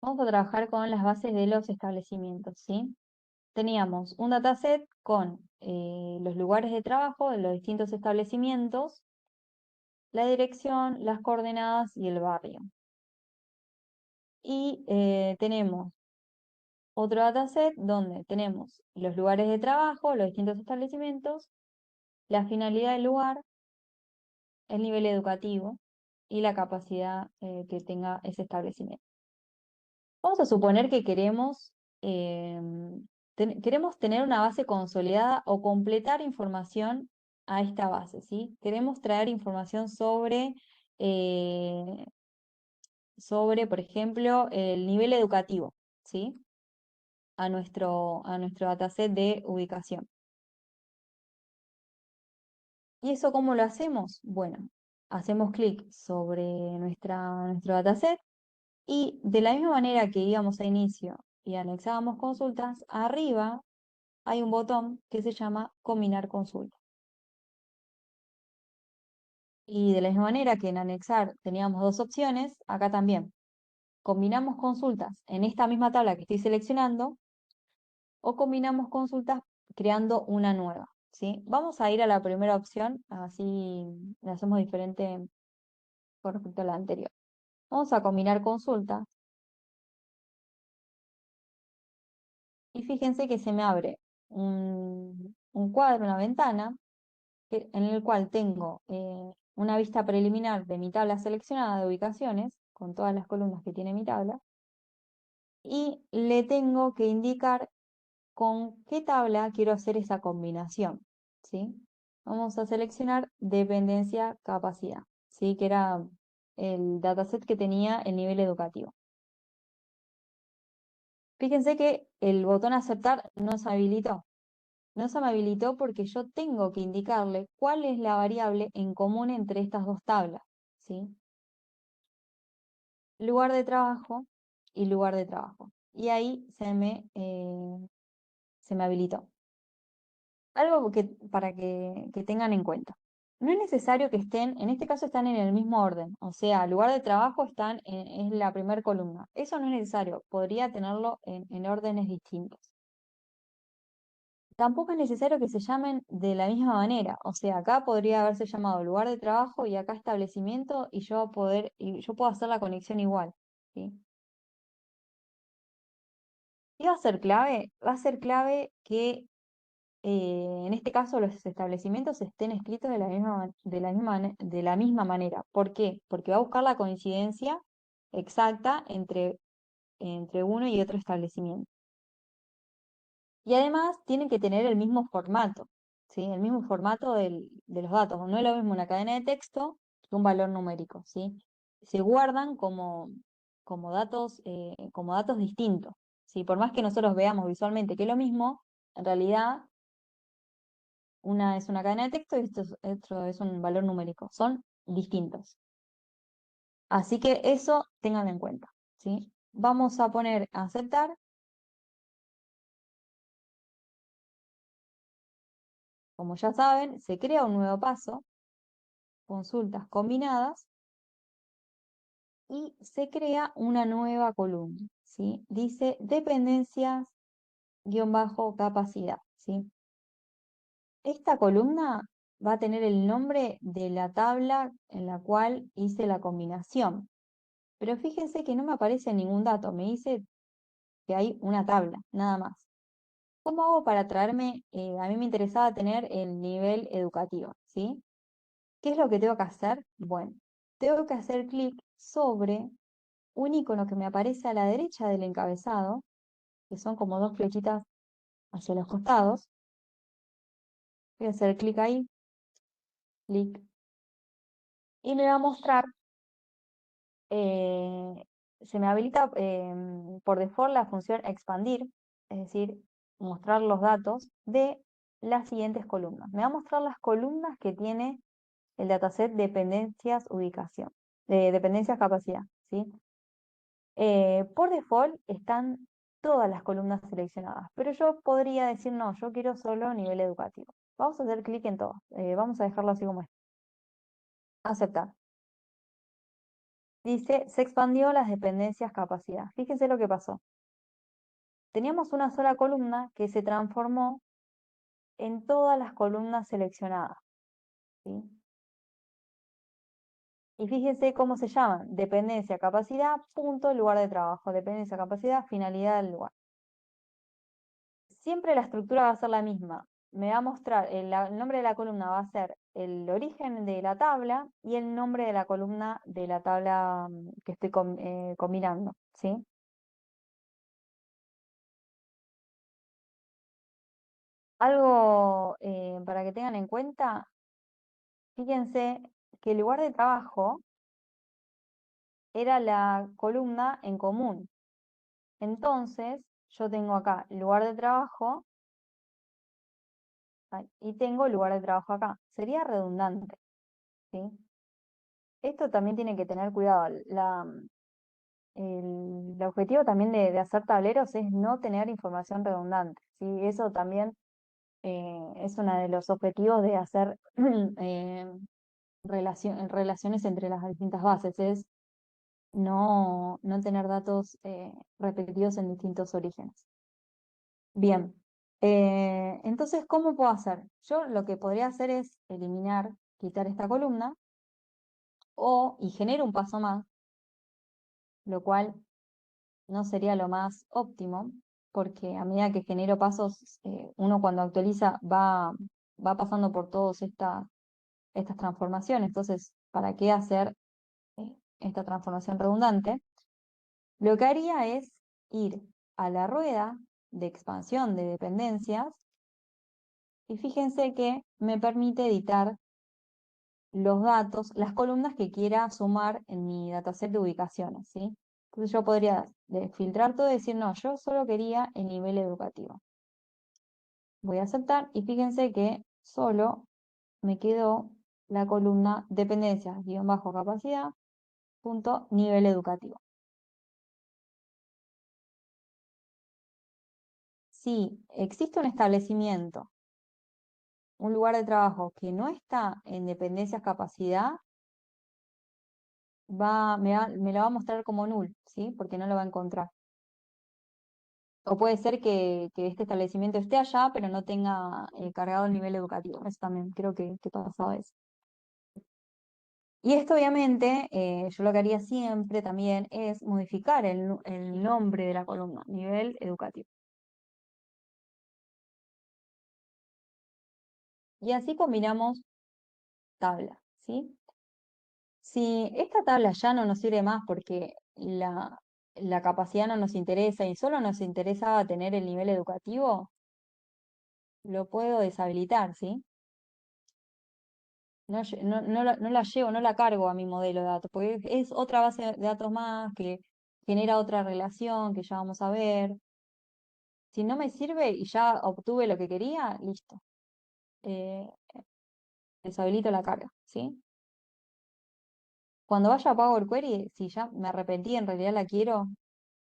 Vamos a trabajar con las bases de los establecimientos, ¿sí? Teníamos un dataset con los lugares de trabajo de los distintos establecimientos, la dirección, las coordenadas y el barrio. Y tenemos otro dataset donde tenemos los lugares de trabajo, los distintos establecimientos, la finalidad del lugar, el nivel educativo y la capacidad que tenga ese establecimiento. Vamos a suponer que queremos tener una base consolidada o completar información a esta base, ¿sí? Queremos traer información eh, sobre, por ejemplo, el nivel educativo, ¿sí? A nuestro dataset de ubicación. ¿Y eso cómo lo hacemos? Bueno, hacemos clic sobre nuestro dataset y de la misma manera que íbamos a inicio y anexábamos consultas, arriba hay un botón que se llama combinar consultas. Y de la misma manera que en anexar teníamos dos opciones, acá también combinamos consultas en esta misma tabla que estoy seleccionando o combinamos consultas creando una nueva, ¿sí? Vamos a ir a la primera opción, así la hacemos diferente con respecto a la anterior. Vamos a combinar consultas y fíjense que se me abre un cuadro, una ventana, en el cual tengo una vista preliminar de mi tabla seleccionada de ubicaciones, con todas las columnas que tiene mi tabla, y le tengo que indicar con qué tabla quiero hacer esa combinación, ¿sí? Vamos a seleccionar dependencia capacidad, ¿sí? Que era el dataset que tenía el nivel educativo. Fíjense que el botón aceptar no se habilitó. No se me habilitó porque yo tengo que indicarle cuál es la variable en común entre estas dos tablas, ¿sí? Lugar de trabajo y lugar de trabajo. Y ahí se me habilitó. Algo que tengan en cuenta. No es necesario que estén, en este caso están en el mismo orden, o sea, lugar de trabajo es la primera columna. Eso no es necesario, podría tenerlo en órdenes distintos. Tampoco es necesario que se llamen de la misma manera, o sea, acá podría haberse llamado lugar de trabajo y acá establecimiento y yo puedo hacer la conexión igual, ¿sí? ¿Qué va a ser clave? Va a ser clave que en este caso los establecimientos estén escritos de la misma, de la misma manera. ¿Por qué? Porque va a buscar la coincidencia exacta entre uno y otro establecimiento. Y además tienen que tener el mismo formato, ¿sí? El mismo formato de los datos. No es lo mismo una cadena de texto que un valor numérico, ¿sí? Se guardan como datos distintos, ¿sí? Por más que nosotros veamos visualmente que es lo mismo, en realidad una es una cadena de texto y esto es un valor numérico. Son distintos. Así que eso ténganlo en cuenta, ¿sí? Vamos a poner a aceptar. Como ya saben, se crea un nuevo paso, consultas combinadas, y se crea una nueva columna, ¿sí? Dice dependencias guión bajo capacidad, ¿sí? Esta columna va a tener el nombre de la tabla en la cual hice la combinación. Pero fíjense que no me aparece ningún dato, me dice que hay una tabla, nada más. ¿Cómo hago para traerme? A mí me interesaba tener el nivel educativo, ¿sí? ¿Qué es lo que tengo que hacer? Bueno, tengo que hacer clic sobre un icono que me aparece a la derecha del encabezado, que son como dos flechitas hacia los costados. Voy a hacer clic ahí, clic, y me va a mostrar, eh, se me habilita por default la función expandir, es decir, mostrar los datos de las siguientes columnas. Me va a mostrar las columnas que tiene el dataset dependencias ubicación, de dependencias capacidad, ¿sí? Por default están todas las columnas seleccionadas, pero yo podría decir no, yo quiero solo nivel educativo. Vamos a hacer clic en todo, vamos a dejarlo así como es. Aceptar. Dice, se expandió las dependencias capacidad. Fíjense lo que pasó. Teníamos una sola columna que se transformó en todas las columnas seleccionadas, ¿sí? Y fíjense cómo se llaman. Dependencia, capacidad, punto, lugar de trabajo. Dependencia, capacidad, finalidad del lugar. Siempre la estructura va a ser la misma. Me va a mostrar, el nombre de la columna va a ser el origen de la tabla y el nombre de la columna de la tabla que estoy combinando, ¿sí? Algo para que tengan en cuenta, fíjense que el lugar de trabajo era la columna en común. Entonces, yo tengo acá lugar de trabajo, ay, y tengo lugar de trabajo acá. Sería redundante, ¿sí? Esto también tiene que tener cuidado. El objetivo también de hacer tableros es no tener información redundante, ¿sí? Eso también es uno de los objetivos de hacer relaciones entre las distintas bases, es no tener datos repetidos en distintos orígenes. Bien, entonces, ¿cómo puedo hacer? Yo lo que podría hacer es eliminar, quitar esta columna y genero un paso más, lo cual no sería lo más óptimo, porque a medida que genero pasos, uno cuando actualiza va pasando por todas estas transformaciones. Entonces, ¿para qué hacer esta transformación redundante? Lo que haría es ir a la rueda de expansión de dependencias y fíjense que me permite editar los datos, las columnas que quiera sumar en mi dataset de ubicaciones, ¿sí? Entonces yo podría filtrar todo y decir, no, yo solo quería el nivel educativo. Voy a aceptar y fíjense que solo me quedó la columna dependencias, guión bajo capacidad, punto, nivel educativo. Si existe un establecimiento, un lugar de trabajo que no está en dependencias capacidad, me la va a mostrar como null, ¿sí? Porque no lo va a encontrar. O puede ser que este establecimiento esté allá, pero no tenga cargado el nivel educativo. Eso también creo que pasaba eso. Y esto obviamente, yo lo que haría siempre también es modificar el nombre de la columna, nivel educativo. Y así combinamos tablas, ¿sí? Si esta tabla ya no nos sirve más porque la capacidad no nos interesa y solo nos interesaba tener el nivel educativo, lo puedo deshabilitar, ¿sí? No la llevo, no la cargo a mi modelo de datos, porque es otra base de datos más que genera otra relación que ya vamos a ver. Si no me sirve y ya obtuve lo que quería, listo. Eh, Deshabilito la carga, ¿sí? Cuando vaya a Power Query, si ya me arrepentí, en realidad la quiero,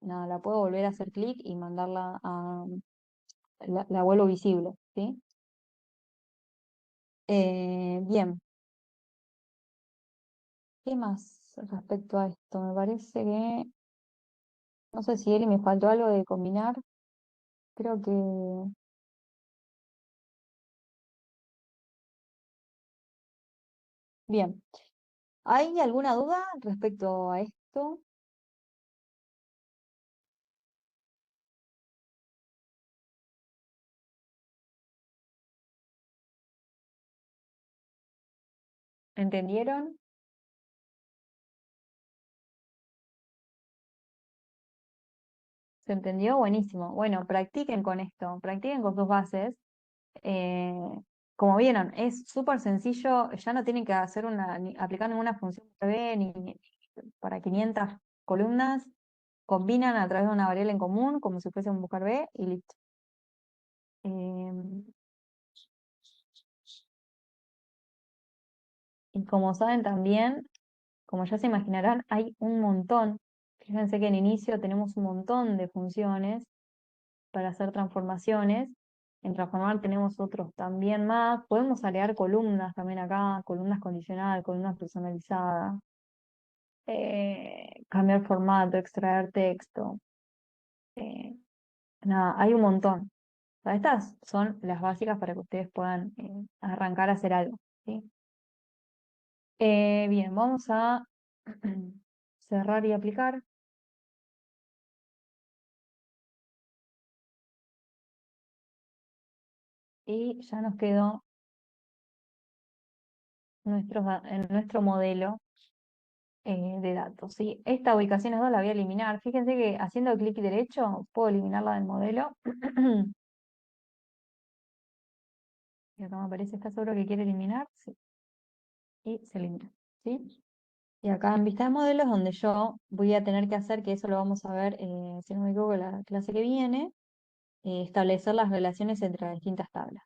nada, la puedo volver a hacer clic y mandarla a, la vuelvo visible, ¿sí? Bien, ¿qué más respecto a esto? Me parece que, no sé si Eli me faltó algo de combinar, creo que, bien. ¿Hay alguna duda respecto a esto? ¿Entendieron? ¿Se entendió? Buenísimo. Bueno, practiquen con esto, practiquen con sus bases. Eh, Como vieron, es súper sencillo, ya no tienen que hacer aplicar ninguna función B ni para 500 columnas, combinan a través de una variable en común, como si fuese un buscar B, y listo. Eh, y como saben también, como ya se imaginarán, hay un montón. Fíjense que en inicio tenemos un montón de funciones para hacer transformaciones. En transformar tenemos otros también más. Podemos agregar columnas también acá, columnas condicional, columnas personalizadas, cambiar formato, extraer texto. eh, Nada, hay un montón. O sea, estas son las básicas para que ustedes puedan arrancar a hacer algo, ¿sí? Bien, vamos a cerrar y aplicar. Y ya nos quedó en nuestro modelo de datos, ¿sí? Esta ubicación 2 la voy a eliminar. Fíjense que haciendo clic derecho puedo eliminarla del modelo. Y acá me aparece, ¿está seguro que quiere eliminar? Sí. Y se elimina, ¿sí? Y acá en vista de modelos, donde yo voy a tener que hacer, que eso lo vamos a ver, si no me equivoco, en la clase que viene, establecer las relaciones entre las distintas tablas,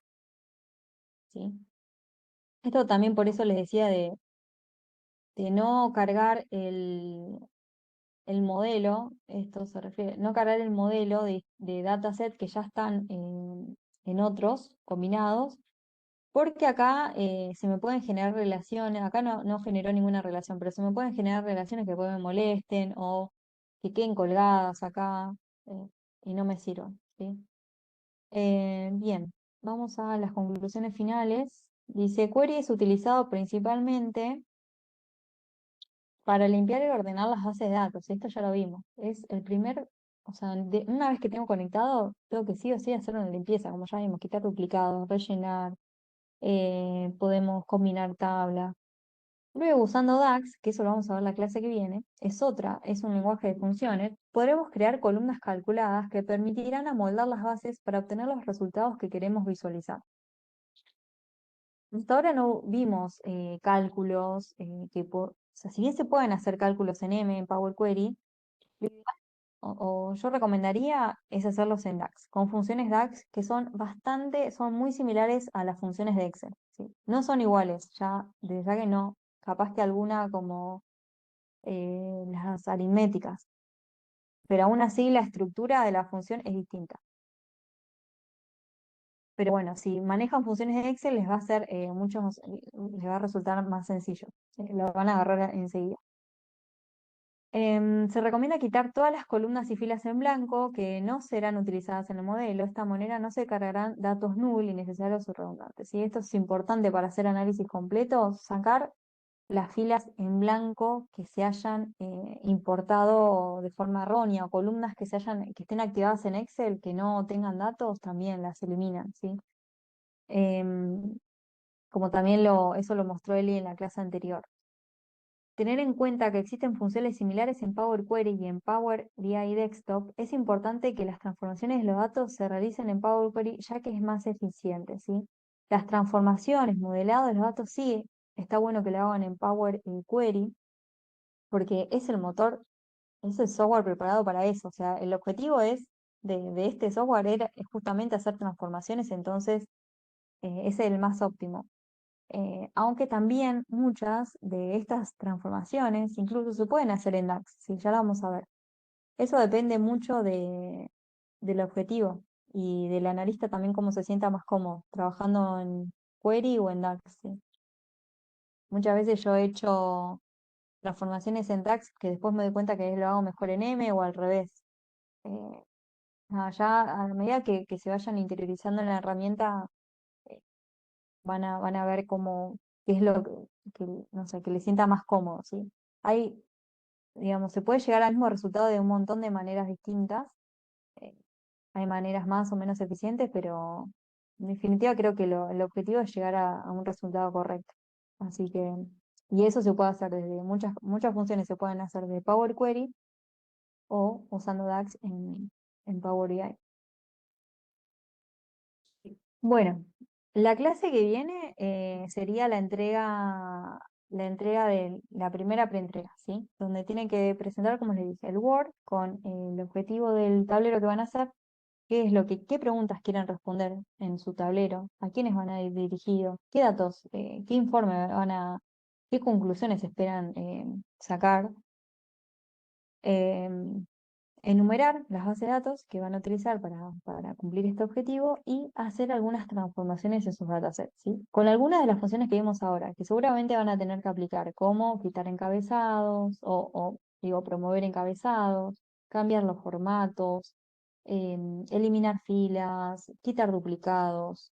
¿sí? Esto también por eso les decía de no cargar el modelo, esto se refiere, no cargar el modelo de dataset que ya están en otros combinados, porque acá se me pueden generar relaciones, acá no generó ninguna relación, pero se me pueden generar relaciones que pueden me molesten o que queden colgadas acá eh, y no me sirvan, ¿sí? Bien, vamos a las conclusiones finales. Dice, query es utilizado principalmente para limpiar y ordenar las bases de datos. Esto ya lo vimos. Es el primer, o sea, una vez que tengo conectado, tengo que sí o sí hacer una limpieza, como ya vimos, quitar duplicados, rellenar, podemos combinar tablas. Luego, usando DAX, que eso lo vamos a ver la clase que viene, es un lenguaje de funciones, podremos crear columnas calculadas que permitirán amoldar las bases para obtener los resultados que queremos visualizar. Hasta ahora no vimos cálculos, o sea, si bien se pueden hacer cálculos en M, en Power Query, o yo recomendaría es hacerlos en DAX, con funciones DAX que son muy similares a las funciones de Excel, ¿sí? No son iguales, desde ya que no, capaz que alguna como las aritméticas, pero aún así la estructura de la función es distinta. Pero bueno, si manejan funciones de Excel les va a ser les va a resultar más sencillo, lo van a agarrar enseguida. Se recomienda quitar todas las columnas y filas en blanco que no serán utilizadas en el modelo. De esta manera no se cargarán datos null, innecesarios o redundantes. Y esto es importante para hacer análisis completo, sacar las filas en blanco que se hayan importado de forma errónea o columnas que estén activadas en Excel que no tengan datos, también las eliminan, ¿sí? Em, como también eso lo mostró Eli en la clase anterior. Tener en cuenta que existen funciones similares en Power Query y en Power BI Desktop, es importante que las transformaciones de los datos se realicen en Power Query ya que es más eficiente, ¿sí? Las transformaciones, modelado de los datos, sí, está bueno que lo hagan en Power Query, porque es el motor, es el software preparado para eso. O sea, el objetivo de este software es justamente hacer transformaciones, entonces es el más óptimo. Aunque también muchas de estas transformaciones incluso se pueden hacer en DAX, sí, ya lo vamos a ver. Eso depende mucho del objetivo y del analista también cómo se sienta más cómodo, trabajando en Query o en DAX, sí. Muchas veces yo he hecho transformaciones en DAX que después me doy cuenta que lo hago mejor en M o al revés. Eh, Nada, ya a medida que se vayan interiorizando en la herramienta, eh, van a ver qué es lo no sé, que les sienta más cómodo, ¿sí? Hay, digamos, se puede llegar al mismo resultado de un montón de maneras distintas. eh, Hay maneras más o menos eficientes, pero en definitiva creo que el objetivo es llegar a un resultado correcto. Así que, y eso se puede hacer desde muchas funciones se pueden hacer de Power Query o usando DAX en Power BI. Bueno, la clase que viene sería la entrega de la primera preentrega, ¿sí? Donde tienen que presentar, como les dije, el Word con el objetivo del tablero que van a hacer, qué preguntas quieren responder en su tablero, a quiénes van a ir dirigidos, qué datos, qué informe qué conclusiones esperan sacar. em, Enumerar las bases de datos que van a utilizar para cumplir este objetivo y hacer algunas transformaciones en sus datasets, ¿sí? Con algunas de las funciones que vimos ahora, que seguramente van a tener que aplicar, como quitar encabezados digo, promover encabezados, cambiar los formatos, eliminar filas, quitar duplicados,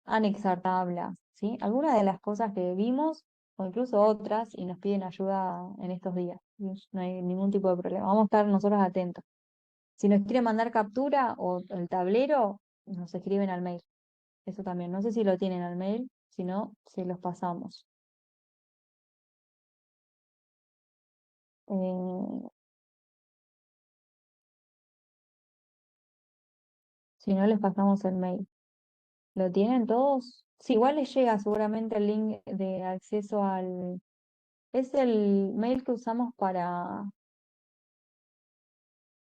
anexar tablas, ¿sí? Algunas de las cosas que vimos o incluso otras y nos piden ayuda en estos días. ¿Sí? No hay ningún tipo de problema. Vamos a estar nosotros atentos. Si nos quieren mandar captura o el tablero, nos escriben al mail. Eso también. No sé si lo tienen al mail, si no, se los pasamos. Eh, si no, les pasamos el mail. ¿Lo tienen todos? Sí, igual les llega seguramente el link de acceso al... Es el mail que usamos para...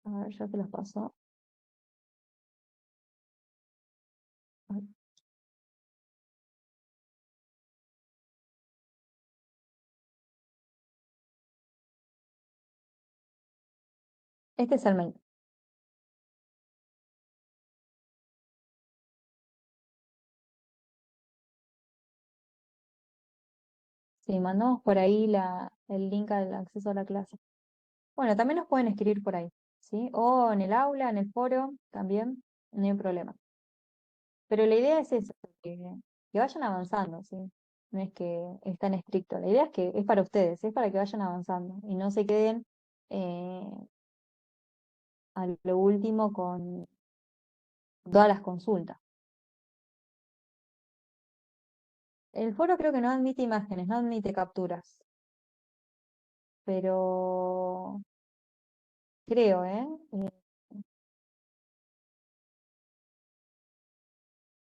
A ver, ya te los paso. Este es el mail. Sí, mandamos por ahí el link al acceso a la clase. Bueno, también nos pueden escribir por ahí, ¿sí? O en el aula, en el foro, también, no hay problema. Pero la idea es eso, que vayan avanzando, ¿sí? No es que es tan estricto. La idea es que es para ustedes, es para que vayan avanzando y no se queden eh, a lo último con todas las consultas. El foro creo que no admite imágenes, no admite capturas, pero creo, ¿eh?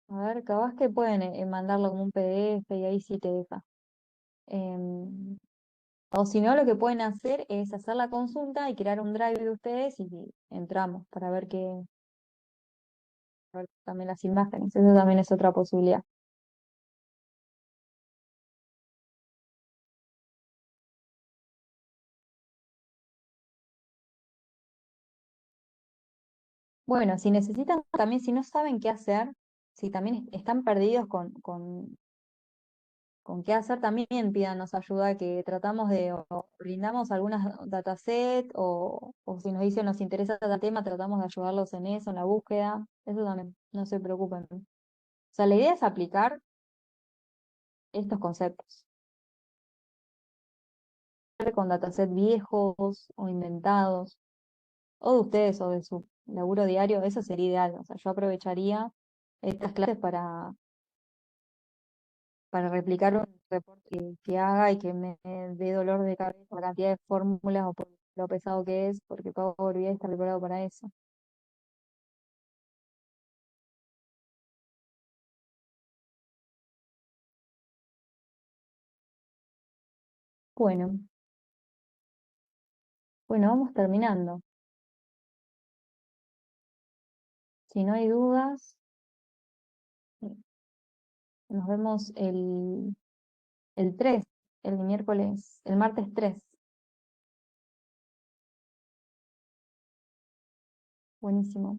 A ver, capaz que pueden mandarlo como un PDF y ahí sí te deja. Em, o si no, lo que pueden hacer es hacer la consulta y crear un drive de ustedes y entramos para ver ver también las imágenes. Eso también es otra posibilidad. Bueno, si necesitan también, si no saben qué hacer, si también están perdidos con qué hacer, también pídanos ayuda, que tratamos o brindamos algunas dataset o si nos dicen nos interesa el tema, tratamos de ayudarlos en eso, en la búsqueda. Eso también, no se preocupen. O sea, la idea es aplicar estos conceptos con datasets viejos o inventados, o de ustedes o de su laburo diario, eso sería ideal. O sea, yo aprovecharía estas clases para replicar un reporte que haga y que me dé dolor de cabeza la cantidad de fórmulas o por lo pesado que es, porque Power BI está preparado para eso. Bueno, bueno, vamos terminando. Si no hay dudas, nos vemos el 3, el miércoles, el martes 3. Buenísimo.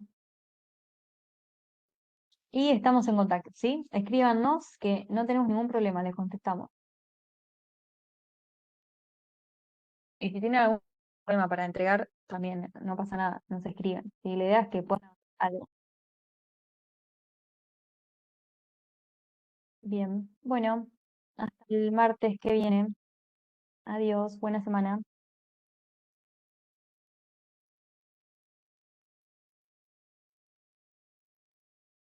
Y estamos en contacto, ¿sí? Escríbanos que no tenemos ningún problema, les contestamos. Y si tienen algún problema para entregar, también no pasa nada, nos escriben. Y la idea es que puedan algo. Bien, bueno, hasta el martes que viene. Adiós, buena semana.